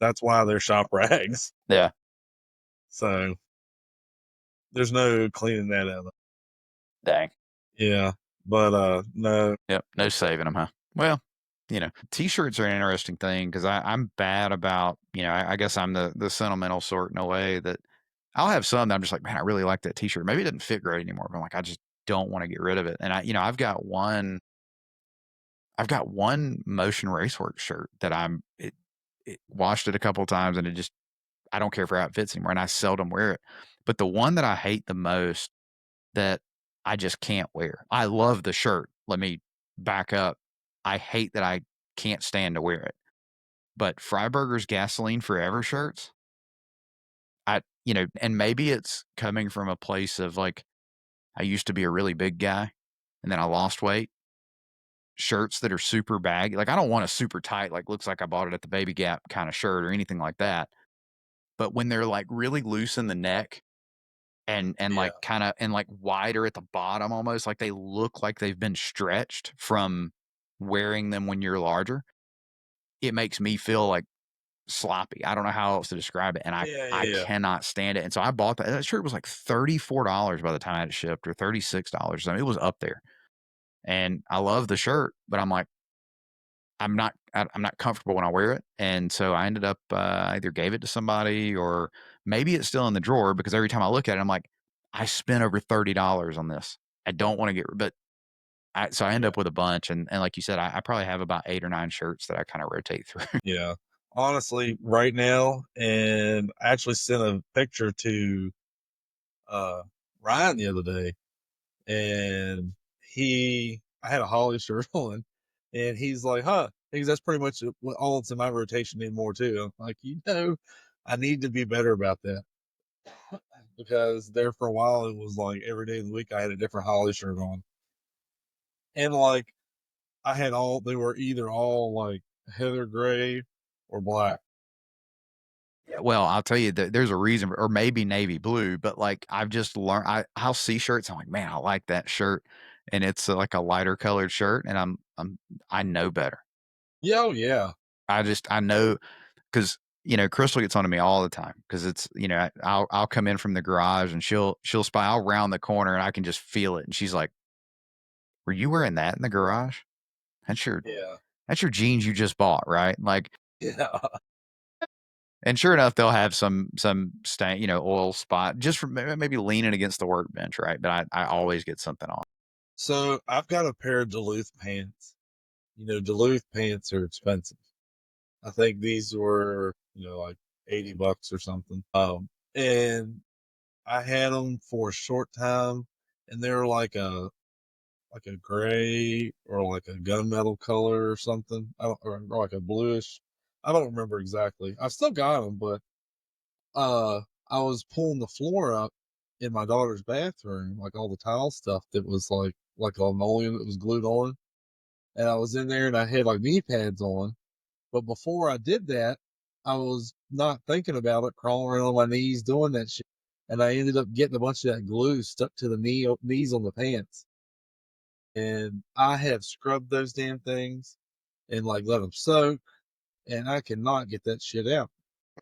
A: That's why they're shop rags.
B: yeah.
A: So there's no cleaning that out.
B: Dang.
A: Yeah, but no,
B: Yep. No saving them, huh? Well. T-shirts are an interesting thing because I'm bad about, I guess I'm the sentimental sort in a way that I'll have some that I'm just like, man, I really like that T-shirt. Maybe it doesn't fit great anymore, but I'm like, I just don't want to get rid of it. And I've got one Motion Raceworks shirt that it washed it a couple of times and I don't care for how it fits anymore, and I seldom wear it. But the one that I hate the most that I just can't wear. I love the shirt. Let me back up. I hate that I can't stand to wear it. But Freiburger's Gasoline Forever shirts, and maybe it's coming from a place of like, I used to be a really big guy and then I lost weight. Shirts that are super baggy. Like, I don't want a super tight, like, looks like I bought it at the Baby Gap kind of shirt or anything like that. But when they're like really loose in the neck and
A: Yeah.
B: like kind of and like wider at the bottom almost, like they look like they've been stretched from wearing them when you're larger, it makes me feel like sloppy. I don't know how else to describe it, and I
A: Yeah.
B: I
A: Yeah.
B: cannot stand it, and so I bought that shirt was like $34 by the time I had it shipped, or $36. I mean, it was up there, and I love the shirt, but I'm like, I'm not comfortable when I wear it, and so I ended up, I either gave it to somebody or maybe it's still in the drawer because every time I look at it, I'm like, "I spent over $30 on this. I don't wanna get" but I end
A: Yeah.
B: up with a bunch, and like you said, I probably have about 8 or 9 shirts that I kinda rotate through.
A: Yeah. Honestly, right now, and I actually sent a picture to uh Ryan the other day, and I had a Holly shirt on, and he's like, "Huh?" Because that's pretty much all that's in my rotation anymore too. I'm like, I need to be better about that because there for a while it was like every day of the week I had a different Holly shirt on, and like they were either all like heather gray or black.
B: Yeah, well, I'll tell you that there's a reason, or maybe navy blue, but, like, I've just learned I'll see shirts, I'm like, "Man, I like that shirt," and it's, like, a lighter colored shirt, and I know better.
A: Yeah, oh yeah,
B: I know 'cause, Crystal gets on to me all the time because it's, I'll come in from the garage and she'll spy I'll round the corner and I can just feel it, and she's like, "Were you wearing that in the garage? That's your
A: yeah,
B: that's your jeans you just bought, right?" Like,
A: yeah.
B: and sure enough, they'll have some stain, oil spot just from maybe leaning against the workbench, right? But I always get something on.
A: So I've got a pair of Duluth pants. Duluth pants are expensive. I think these were, like $80 or something. And I had them for a short time, and they were like a gray or like a gunmetal color or something. I don't, or like a bluish. I don't remember exactly. I still got them, but uh, I was pulling the floor up in my daughter's bathroom, like all the tile stuff that was like linoleum that was glued on, and I was in there and I had like knee pads on. But before I did that, I was not thinking about it, crawling around on my knees doing that shit, and I ended up getting a bunch of that glue stuck to the knees on the pants. And I have scrubbed those damn things and like let them soak, and I cannot get that shit out.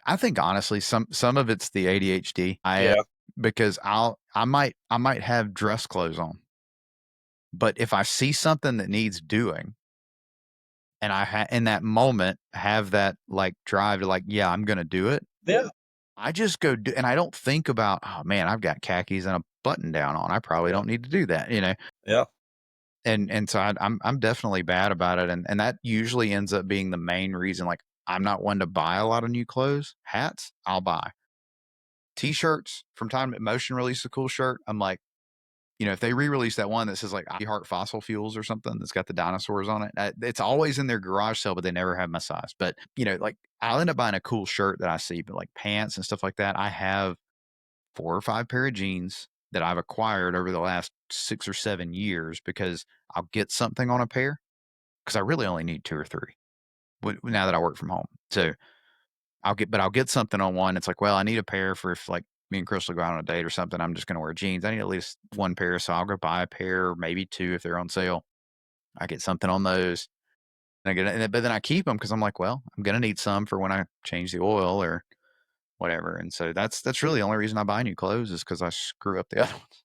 B: I think honestly, some of it's the ADHD.
A: Yeah,
B: Because I might have dress clothes on, but if I see something that needs doing, and in that moment have that like drive to like, yeah, I'm gonna do it.
A: yeah,
B: I just go do, and I don't think about, oh man, I've got khakis and a button down on. I probably
A: yeah,
B: don't need to do that.
A: yeah.
B: And so I'm definitely bad about it, and that usually ends up being the main reason. Like, I'm not one to buy a lot of new clothes. Hats, I'll buy. T-shirts from time to Motion release a cool shirt. I'm like, if they re-release that one that says like I Heart Fossil Fuels or something that's got the dinosaurs on it, it's always in their garage sale, but they never have my size. But like I'll end up buying a cool shirt that I see, but like pants and stuff like that, I have 4 or 5 pair of jeans that I've acquired over the last 6 or 7 years because I'll get something on a pair because I really only need 2 or 3 now that I work from home. So I'll get something on one. It's like, well, I need a pair for if like me and Crystal go out on a date or something. I'm just going to wear jeans. I need at least one pair. So I'll go buy a pair, maybe 2 if they're on sale. I get something on those. But then I keep them because I'm like, well, I'm going to need some for when I change the oil or whatever. And so that's really the only reason I buy new clothes is because I screw up the other ones.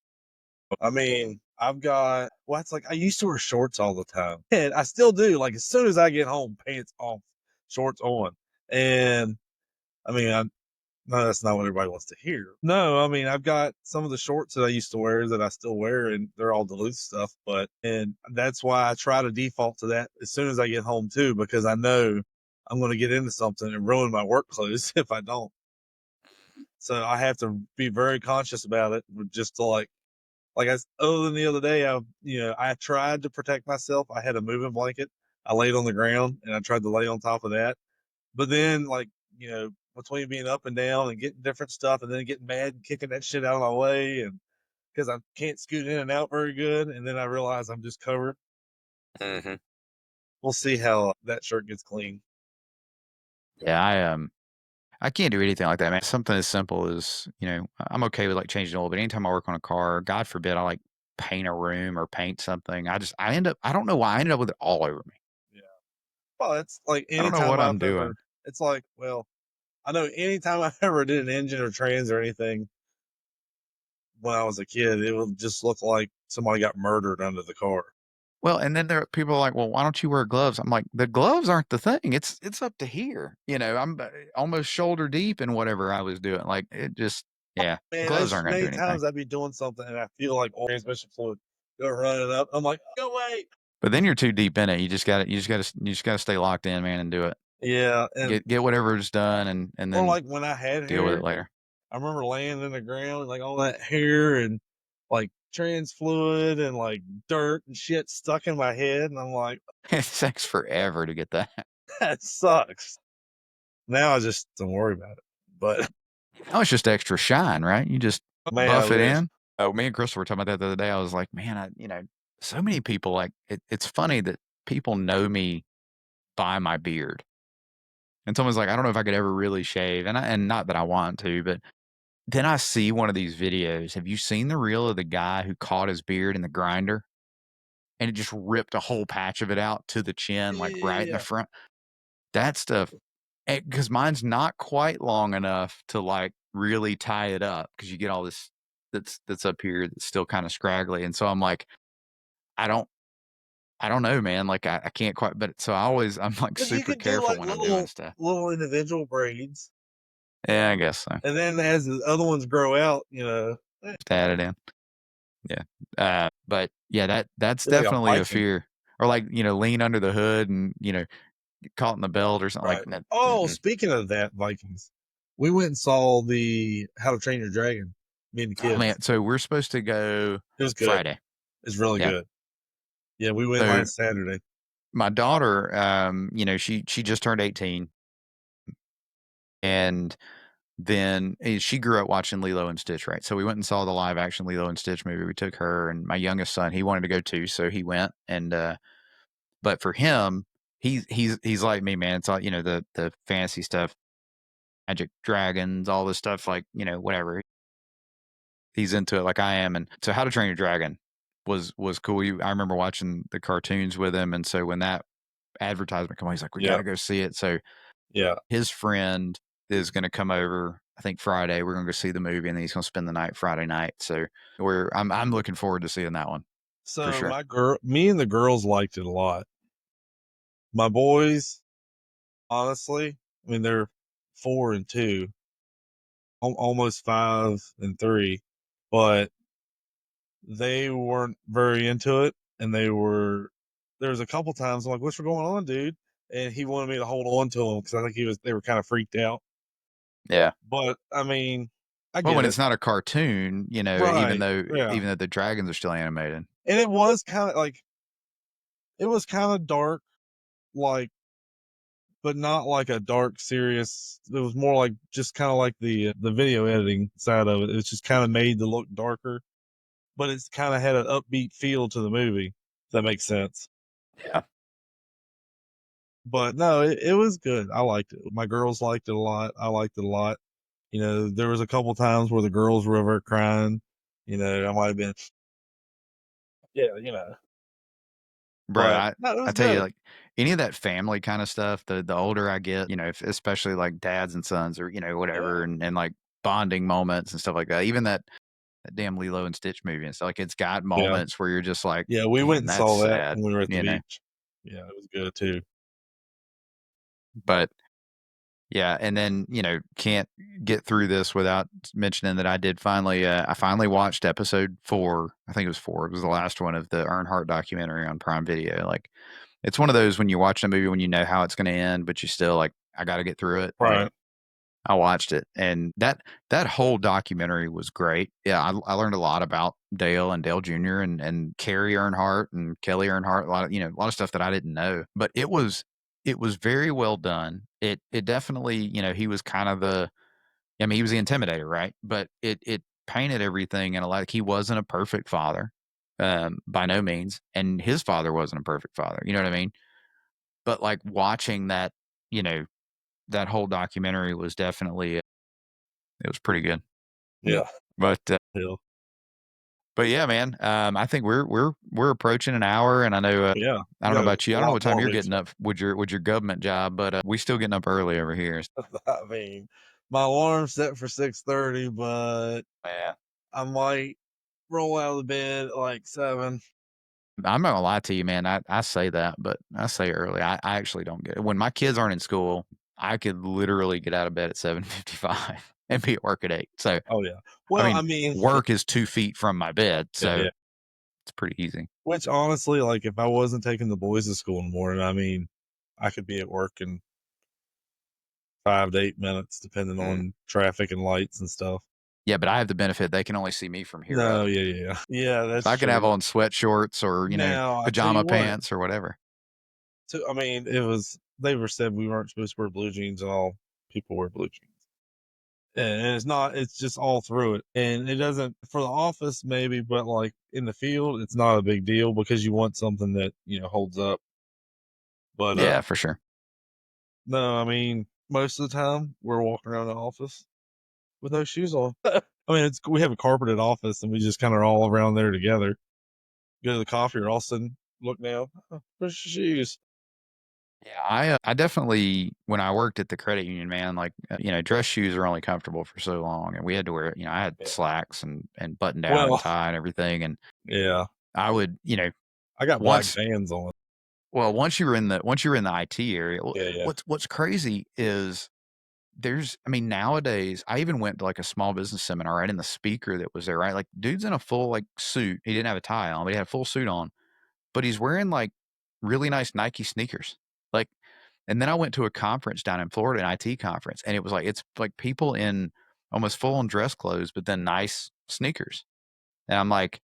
A: I mean, I've got, well, it's like I used to wear shorts all the time, and I still do. Like as soon as I get home, pants off, shorts on, and I mean, no, that's not what everybody wants to hear. No, I mean, I've got some of the shorts that I used to wear that I still wear, and they're all Duluth stuff. And that's why I try to default to that as soon as I get home too, because I know I'm going to get into something and ruin my work clothes if I don't. So I have to be very conscious about it, just to other than the other day, I tried to protect myself. I had a moving blanket. I laid on the ground and I tried to lay on top of that. But then, between being up and down and getting different stuff and then getting mad and kicking that shit out of my way, and because I can't scoot in and out very good, and then I realize I'm just covered.
C: Mm-hmm.
A: We'll see how that shirt gets clean.
B: Yeah, I can't do anything like that, man. Something as simple as, I'm okay with like changing oil, but anytime I work on a car, God forbid I like paint a room or paint something, I don't know why I ended up with it all over me.
A: Yeah. Well, it's like
B: I don't know what I'm doing.
A: it's like, well, I know anytime I ever did an engine or trans or anything when I was a kid, it would just look like somebody got murdered under the car.
B: Well, and then there are people are like, well, why don't you wear gloves? I'm like, the gloves aren't the thing. It's up to here. I'm almost shoulder deep in whatever I was doing. Like it just, yeah,
A: Man,
B: gloves
A: there's
B: aren't going to do
A: many
B: anything.
A: times I'd be doing something and I feel like oil transmission fluid go running up. I'm like, go away.
B: But then you're too deep in it. You just got to stay locked in, man, and do it.
A: Yeah, and
B: Get whatever's done, and
A: or
B: then
A: like when I had
B: deal with
A: hair,
B: it later.
A: I remember laying in the ground, like all that hair and like trans fluid and like dirt and shit stuck in my head, and I'm like,
B: It takes forever to get that.
A: that sucks. Now I just don't worry about it. But
B: Now it's just extra shine, right? You just
A: man, I
B: buff it
A: wish.
B: in. Oh, me and Crystal were talking about that the other day. I was like, man, so many people like it. It's funny that people know me by my beard. And someone's like, I don't know if I could ever really shave. And not that I want to, but then I see one of these videos. Have you seen the reel of the guy who caught his beard in the grinder and it just ripped a whole patch of it out to the chin, like right in the
A: Yeah.
B: front? That stuff, because mine's not quite long enough to like really tie it up because you get all this that's up here that's still kind of scraggly. And so I'm like, I don't I don't know, man. Like I can't quite, but so I'm like
A: But you
B: super
A: could do
B: careful
A: like
B: when I'm doing stuff.
A: little individual braids,
B: Yeah, I guess so.
A: and then as the other ones grow out,
B: Just add it in. Yeah. But yeah, that's
A: be like a
B: definitely a
A: Viking.
B: fear. Or like, lean under the hood and, get caught in the belt or something
A: Right.
B: like that.
A: Oh, speaking of that, Vikings, we went and saw the How to Train Your Dragon. Me and the
B: Oh
A: kids.
B: man, so we're supposed to go
A: It was good.
B: Friday.
A: It's really
B: Yeah.
A: good. Yeah, we went
B: So
A: last Saturday.
B: my daughter, she just turned 18 and then she grew up watching Lilo and Stitch, right? So we went and saw the live action Lilo and Stitch movie. We took her and my youngest son, he wanted to go too, so he went and but for him, he's like me, man. It's all, the fantasy stuff, magic dragons, all this stuff, like, whatever. He's into it like I am. And so How to Train Your Dragon was cool. I remember watching the cartoons with him. And so when that advertisement came on, he's like, we got to go see it. So
A: Yeah.
B: his friend is going to come over, I think Friday. We're going to go see the movie and then he's going to spend the night Friday night. So I'm looking forward to seeing that one.
A: So
B: for sure.
A: me and the girls liked it a lot. My boys, honestly, I mean, they're 4 and 2, almost 5 and 3, but they weren't very into it. And there was a couple times I'm like, what's going on, dude? And he wanted me to hold on to him because I think they were kind of freaked out.
B: Yeah.
A: But I mean, I
B: Well,
A: get
B: when
A: it.
B: it's not a cartoon,
A: Right.
B: even though
A: Yeah.
B: the dragons are still animated.
A: And it was kind of dark, like, but not like a dark, serious. It was more like just kind of like the video editing side of it. It's just kind of made to look darker, but it's kind of had an upbeat feel to the movie. If that makes sense.
B: Yeah.
A: But no, it was good. I liked it. My girls liked it a lot. I liked it a lot. There was a couple times where the girls were over crying. I might have been, yeah,
B: Bro,
A: but no, it
B: I
A: was
B: tell you,
A: good.
B: like any of that family kind of stuff, the older I get, especially like dads and sons or,
A: Yeah.
B: whatever, and like bonding moments and stuff like that. Even that that damn Lilo and Stitch movie and stuff. Like, it's got
A: Yeah.
B: moments where you're just like,
A: Yeah, we went
B: "Damn,
A: and
B: that's
A: saw that
B: sad,"
A: when we were at the
B: you know?
A: beach. Yeah, it was good too.
B: But yeah, and then, can't get through this without mentioning that I finally watched episode 4. I think it was 4. It was the last one of the Earnhardt documentary on Prime Video. Like, it's one of those when you watch a movie when you know how it's gonna end, but you still like, "I gotta get through it." Like,
A: Right.
B: I watched it, and that whole documentary was great. Yeah, I learned a lot about Dale and Dale Jr. and Carrie Earnhardt and Kelly Earnhardt, a lot of stuff that I didn't know. But it was very well done. It definitely, he was kind of he was the intimidator, right? But it painted everything in a like he wasn't a perfect father, by no means, and his father wasn't a perfect father. You know what I mean? But like watching that, you know, that whole documentary was definitely it was pretty good.
A: Yeah.
B: But,
A: Yeah.
B: yeah, man, I think we're approaching an hour, and I know,
A: Yeah.
B: I
A: You
B: don't know
A: got
B: about you.
A: a
B: I don't know
A: lot
B: what time
A: more
B: you're
A: weeks.
B: getting up with your government job, but, we still getting up early over here.
A: I mean, my alarm's set for 6:30, but
B: Yeah.
A: I might roll out of the bed at like 7.
B: I'm not gonna lie to you, man. I say that, but I say early. I actually don't get it. When my kids aren't in school, I could literally get out of bed at 7:55 and be at work at 8. So,
A: Oh, yeah.
B: I
A: Well, I
B: mean,
A: mean,
B: work is 2 feet from my bed,
A: yeah,
B: so
A: yeah.
B: it's pretty easy.
A: Which honestly, like, if I wasn't taking the boys to school in the morning, I mean, I could be at work in 5 to 8 minutes, depending
B: Mm.
A: on traffic and lights and stuff.
B: Yeah, but I have the benefit they can only see me from here
A: No,
B: up.
A: yeah, yeah, yeah. Yeah,
B: So
A: that's
B: I can have
A: true.
B: on sweat shorts or,
A: Now, I tell you
B: pajama
A: what,
B: pants or whatever.
A: I mean, they were said we weren't supposed to wear blue jeans, and all people wear blue jeans. And it's not, it's just all through it. And it doesn't, for the office, maybe, but like in the field, it's not a big deal because you want something that, holds up. But,
B: Yeah, for sure.
A: no, I mean, most of the time we're walking around the office with no shoes on. I mean, we have a carpeted office and we just kind of all around there together. Go to the coffee or all of a sudden look down. "Oh, where's your shoes?"
B: Yeah, I definitely when I worked at the credit union, man, like, dress shoes are only comfortable for so long, and we had to wear, I had
A: Yeah.
B: slacks and button down and
A: Well,
B: tie and everything, and
A: yeah,
B: I would,
A: I got black
B: once
A: Vans on.
B: once you were in the IT area,
A: Yeah, yeah,
B: what's crazy is I mean, nowadays, I even went to like a small business seminar, right? And the speaker that was there, right? Like, dude's in a full like suit. He didn't have a tie on, but he had a full suit on, but he's wearing like really nice Nike sneakers. Like, and then I went to a conference down in Florida, an IT conference, and it was like, it's like people in almost full on dress clothes, but then nice sneakers. And I'm like,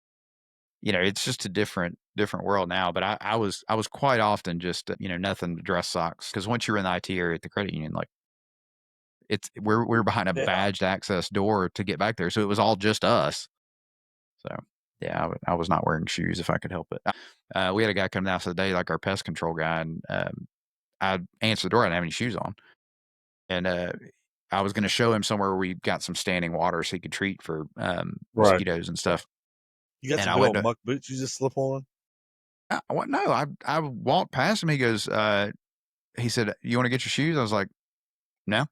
B: it's just a different world now. But I was quite often just, nothing but dress socks. Cause once you're in the IT area at the credit union, like, we're behind a
A: yeah.
B: badged access door to get back there, so it was all just us. So, yeah, I was not wearing shoes if I could help it. We had a guy come down today, like our pest control guy, and, I answered the door, I didn't have any shoes on, and, I was gonna show him somewhere where we got some standing water so he could treat for,
A: Right.
B: mosquitoes and stuff,
A: You got
B: and
A: some
B: I
A: big
B: went
A: old
B: to
A: muck boots you just slip on.
B: no, I walked past him, he goes, he said, "You wanna get your shoes?" I was like, "No."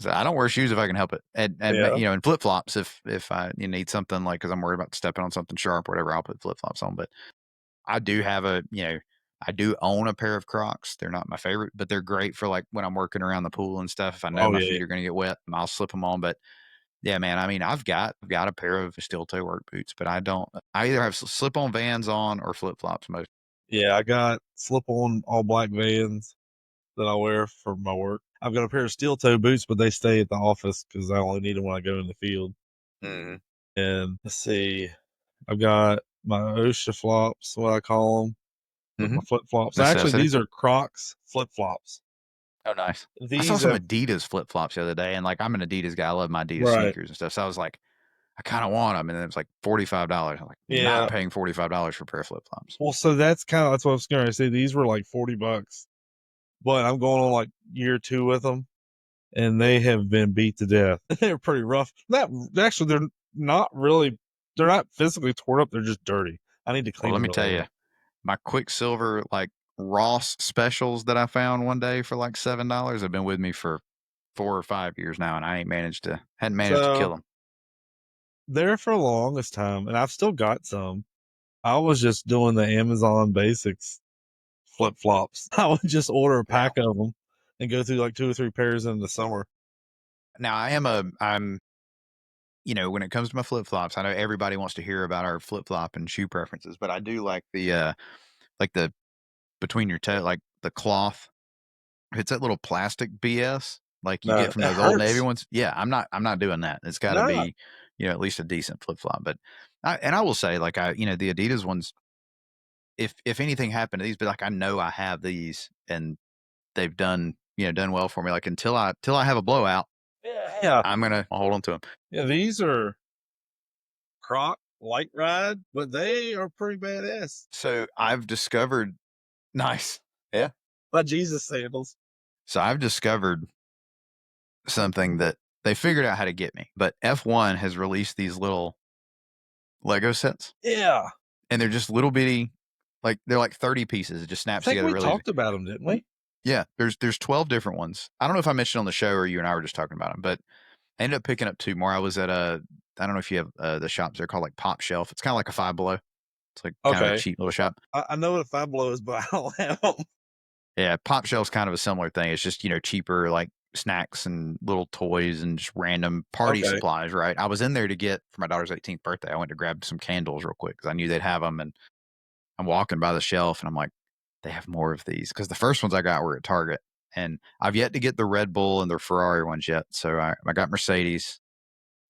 B: So I don't wear shoes if I can help it, and
A: Yeah.
B: and flip flops if I need something like because I'm worried about stepping on something sharp or whatever. I'll put flip flops on, but I do have I do own a pair of Crocs. They're not my favorite, but they're great for like when I'm working around the pool and stuff. If I know
A: Oh
B: my
A: yeah, yeah.
B: feet are going to get wet, I'll slip them on. But yeah, man, I mean, I've got a pair of steel toe work boots, but I don't. I either have slip on Vans on or flip flops most.
A: Yeah, I got slip on all black Vans that I wear for my work. I've got a pair of steel toe boots, but they stay at the office because I only need them when I go in the field.
B: Mhm.
A: And let's see, I've got my OSHA flops, what I call them, with my
B: Mhm.
A: flip flops. Actually,
B: Necessity.
A: these are Crocs flip flops.
B: Oh, nice. I saw
A: These
B: some
A: have
B: Adidas flip flops the other day, and like I'm an Adidas guy. I love my Adidas
A: right.
B: sneakers and stuff. So I was like, I kind of want them, and then it was like $45. I'm like, not
A: Yeah.
B: paying $45 for a pair of flip flops.
A: Well, so that's what I was gonna say. These were like 40 bucks, but I'm going on like year 2 with them, and they have been beat to death. They're pretty rough. Not actually, they're not really. They're not physically torn up. They're just dirty. I need to
B: Well,
A: clean
B: let
A: them
B: me
A: really
B: tell you,
A: well.
B: my Quicksilver like Ross specials that I found one day for like $7 have been with me for 4 or 5 years now, and I hadn't managed to kill
A: So
B: them.
A: there for the longest time, and I've still got some. I was just doing the Amazon Basics flip flops. I would just order a pack of them and go through like 2 or 3 pairs in the summer.
B: Now I'm when it comes to my flip flops, I know everybody wants to hear about our flip flop and shoe preferences, but I do like the between your toe, like the cloth. It's that little plastic BS like you
A: No,
B: get from
A: it
B: those Old Navy
A: hurts.
B: ones. Yeah, I'm not doing that. It's got to
A: No.
B: be, at least a decent flip flop. But I will say, like the Adidas ones, if anything happened to these, but like I know I have these and they've done well for me. Like until I have a blowout,
A: Yeah.
B: I'm gonna hold on to them.
A: Yeah, these are Croc light ride, but they are pretty badass.
B: So I've discovered nice. Yeah.
A: My Jesus sandals.
B: So I've discovered something that they figured out how to get me. But F1 has released these little Lego sets,
A: Yeah.
B: and they're just little bitty, like they're like 30 pieces. It just
A: I
B: snaps
A: think
B: together
A: we
B: really easy.
A: talked about them, didn't we?
B: Yeah, there's 12 different ones. I don't know if I mentioned on the show or you and I were just talking about them, but I ended up picking up 2 more. I was at I don't know if you have the shops. They're called like Pop Shelf. It's kind of like a Five Below. It's like kind of a
A: Okay.
B: cheap little shop.
A: I know what a Five Below is, but I don't have them.
B: Yeah, Pop Shelf's kind of a similar thing. It's just, cheaper like snacks and little toys and just random party
A: Okay.
B: supplies, right? I was in there to get for my daughter's 18th birthday. I went to grab some candles real quick because I knew they'd have them. And I'm walking by the shelf and I'm like, they have more of these. Because the first ones I got were at Target. And I've yet to get the Red Bull and the Ferrari ones yet. So I got Mercedes.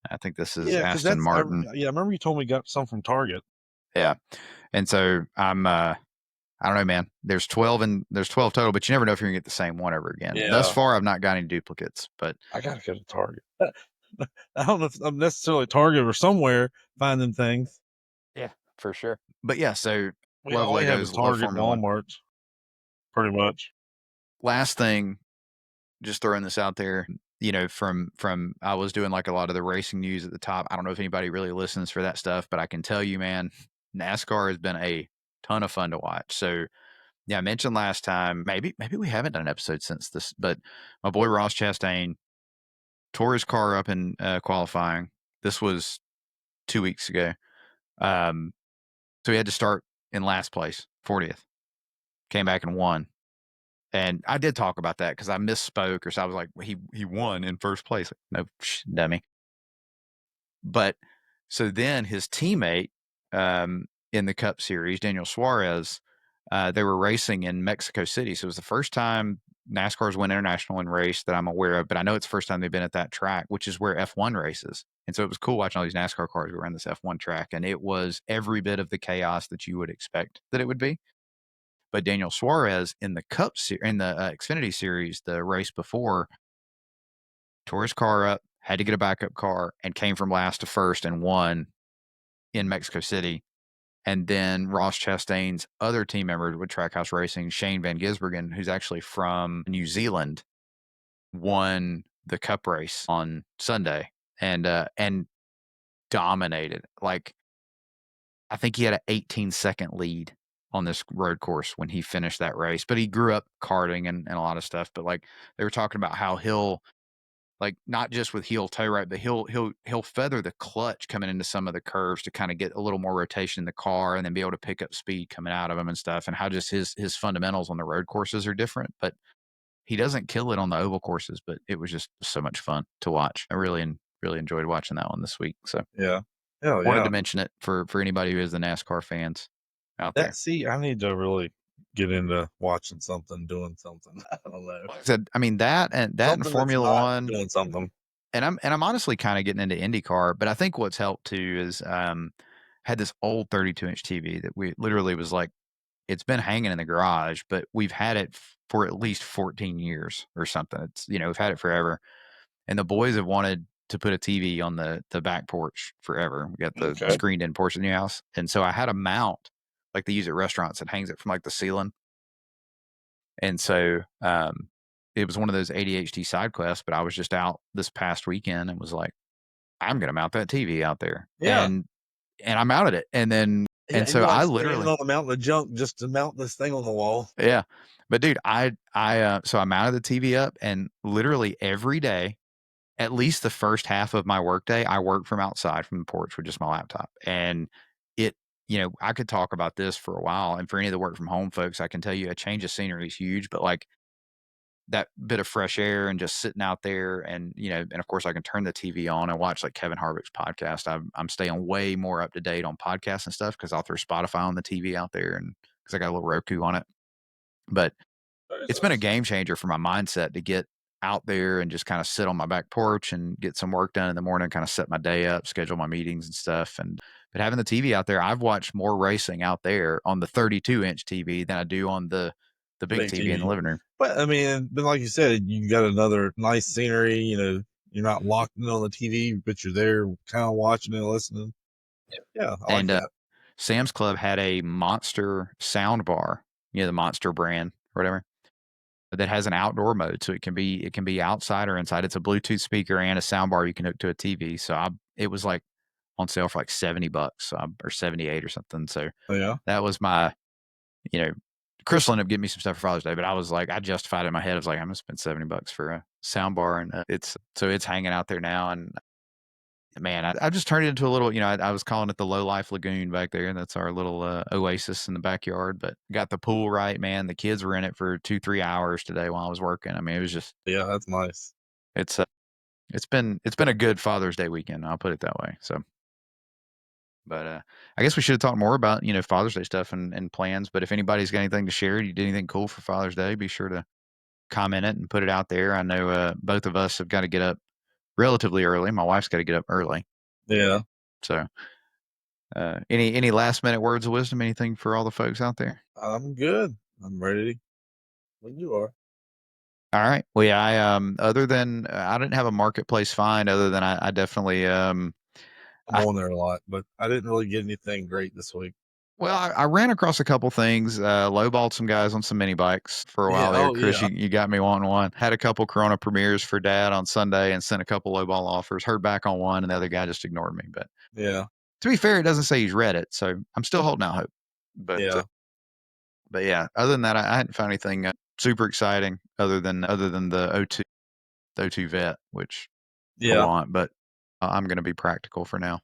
B: I think this is
A: Yeah, because
B: Aston Martin.
A: I remember you told me you got some from Target.
B: Yeah. And so I don't know, man. There's 12 total, but you never know if you're gonna get the same one ever again.
A: Yeah.
B: Thus far, I've not got any duplicates, but
A: I gotta go to Target. I don't know if I'm necessarily Target or somewhere finding things.
B: yeah, for sure. But yeah, so
A: We
B: love
A: all we have is
B: Legos, love
A: Target,
B: Formula One.
A: Walmart, pretty much.
B: Last thing, just throwing this out there, from I was doing like a lot of the racing news at the top. I don't know if anybody really listens for that stuff, but I can tell you, man, NASCAR has been a ton of fun to watch. So yeah, I mentioned last time, maybe we haven't done an episode since this, but my boy Ross Chastain tore his car up in qualifying. This was 2 weeks ago. So he had to start in last place, 40th. Came back and won. And I did talk about that because I misspoke, or so I was like, he won in first place. Like, no, dummy. But so then his teammate in the Cup Series, Daniel Suárez, they were racing in Mexico City. So it was the first time NASCAR's went international and race that I'm aware of, but I know it's the first time they've been at that track, which is where F1 races. And so it was cool watching all these NASCAR cars go around this F1 track, and it was every bit of the chaos that you would expect that it would be. But Daniel Suárez in the in the Xfinity Series, the race before, tore his car up, had to get a backup car, and came from last to first and won in Mexico City. And then Ross Chastain's other team member with Trackhouse Racing, Shane Van Gisbergen, who's actually from New Zealand, won the Cup race on Sunday and dominated. Like, I think he had an 18-second lead on this road course when he finished that race. But he grew up karting and a lot of stuff. But like they were talking about how he'll, like, not just with heel toe right, but he'll feather the clutch coming into some of the curves to kind of get a little more rotation in the car and then be able to pick up speed coming out of them and stuff, and how just his fundamentals on the road courses are different. But he doesn't kill it on the oval courses, but it was just so much fun to watch. I really enjoyed watching that one this week. So
A: Yeah. Hell
B: wanted
A: yeah.
B: to mention it for anybody who is the NASCAR fans out there.
A: See, I need to really get into watching something, doing something. I don't know.
B: Like I said, I mean that and
A: Something that's
B: Formula
A: not
B: One.
A: doing something.
B: And I'm honestly kind of getting into IndyCar, but I think what's helped too is had this old 32-inch TV that we literally was like, it's been hanging in the garage, but we've had it for at least 14 years or something. It's, we've had it forever. And the boys have wanted to put a TV on the back porch forever. We got the screened in porch in the house. And so I had a mount like they use at restaurants that hangs it from like the ceiling. And so it was one of those ADHD side quests, but I was just out this past weekend and was like, I'm going to mount that TV out there.
A: Yeah.
B: And I mounted it. And then,
A: Yeah,
B: and so I literally
A: on a mountain of junk just to mount this thing on the wall.
B: Yeah. But dude, so I mounted the TV up and literally every day at least the first half of my workday, I work from outside from the porch with just my laptop. And it, I could talk about this for a while. And for any of the work from home folks, I can tell you a change of scenery is huge, but like that bit of fresh air and just sitting out there and, and of course I can turn the TV on and watch like Kevin Harvick's podcast. I'm staying way more up to date on podcasts and stuff because I'll throw Spotify on the TV out there and because I got a little Roku on it. But it's been a game changer for my mindset to get out there and just kind of sit on my back porch and get some work done in the morning, kind of set my day up, schedule my meetings and stuff. But having the TV out there, I've watched more racing out there on the 32-inch TV than I do on the big TV in the living room.
A: But I mean, but like you said, you got another nice scenery. You're not locked in on the TV, but you're there kind of watching and listening. Yeah, I like that.
B: Sam's Club had a Monster sound bar, the Monster brand or whatever, that has an outdoor mode, so it can be outside or inside. It's a Bluetooth speaker and a sound bar you can hook to a TV. So it was like on sale for like $70 or 78 or something. So that was my, Chris will end up getting me some stuff for Father's Day, but I was like, I justified it in my head. I was like, I'm gonna spend $70 for a sound bar, and it's hanging out there now. And man, I just turned it into a little, I was calling it the Low Life Lagoon back there. That's our little oasis in the backyard, but got the pool right, man. The kids were in it for 2-3 hours today while I was working. I mean, it was just,
A: that's nice.
B: It's been a good Father's Day weekend. I'll put it that way. So, but I guess we should have talked more about, Father's Day stuff and plans, but if anybody's got anything to share, you did anything cool for Father's Day, be sure to comment it and put it out there. I know both of us have got to get up relatively early. My wife's got to get up early.
A: Yeah.
B: So, any last minute words of wisdom? Anything for all the folks out there?
A: I'm good. I'm ready when you are.
B: All right. Well, yeah, other than I didn't have a marketplace find, other than I definitely
A: I'm on there a lot, but I didn't really get anything great this week.
B: Well, I ran across a couple things, lowballed some guys on some mini bikes for a while there. Chris, you got me wanting one. Had a couple Corona premieres for Dad on Sunday and sent a couple lowball offers. Heard back on one, and the other guy just ignored me. But to be fair, it doesn't say he's read it, so I'm still holding out hope. But yeah, other than that, I hadn't found anything super exciting other than the O2 Vet, which I want, but I'm going to be practical for now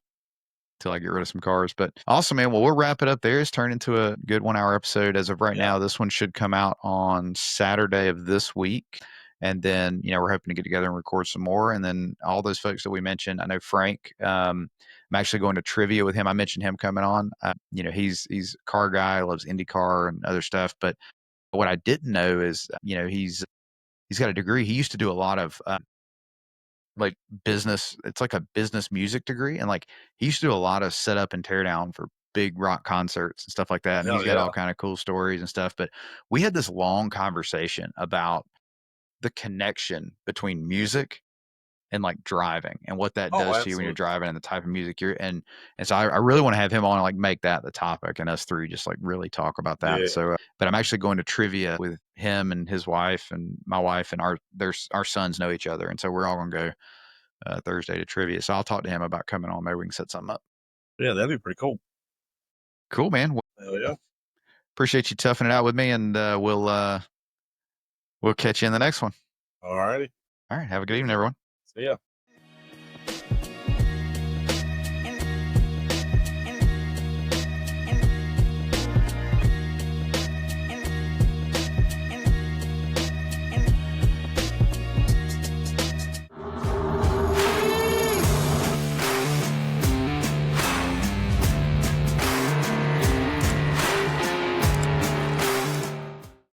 B: till I get rid of some cars. But awesome, man. Well, we'll wrap it up there. It's turned into a good 1-hour episode as of right now. This one should come out on Saturday of this week. And then, we're hoping to get together and record some more. And then all those folks that we mentioned, I know Frank, I'm actually going to trivia with him. I mentioned him coming on. He's a car guy, loves IndyCar and other stuff. But what I didn't know is, he's got a degree. He used to do a lot of like business. It's like a business music degree. And like he used to do a lot of setup and tear down for big rock concerts and stuff like that. And he's got all kind of cool stories and stuff. But we had this long conversation about the connection between music and like driving and what that does to you when you're driving and the type of music you're in. And so I really want to have him on and like make that the topic and us three just like really talk about that. So, but I'm actually going to trivia with him and his wife and my wife and our sons know each other. And so we're all going to go Thursday to trivia. So I'll talk to him about coming on. Maybe we can set something up.
A: Yeah, that'd be pretty cool.
B: Cool, man. Well,
A: hell yeah.
B: Appreciate you toughing it out with me, and we'll catch you in the next one.
A: All righty.
B: All right. Have a good evening, everyone.
A: See ya.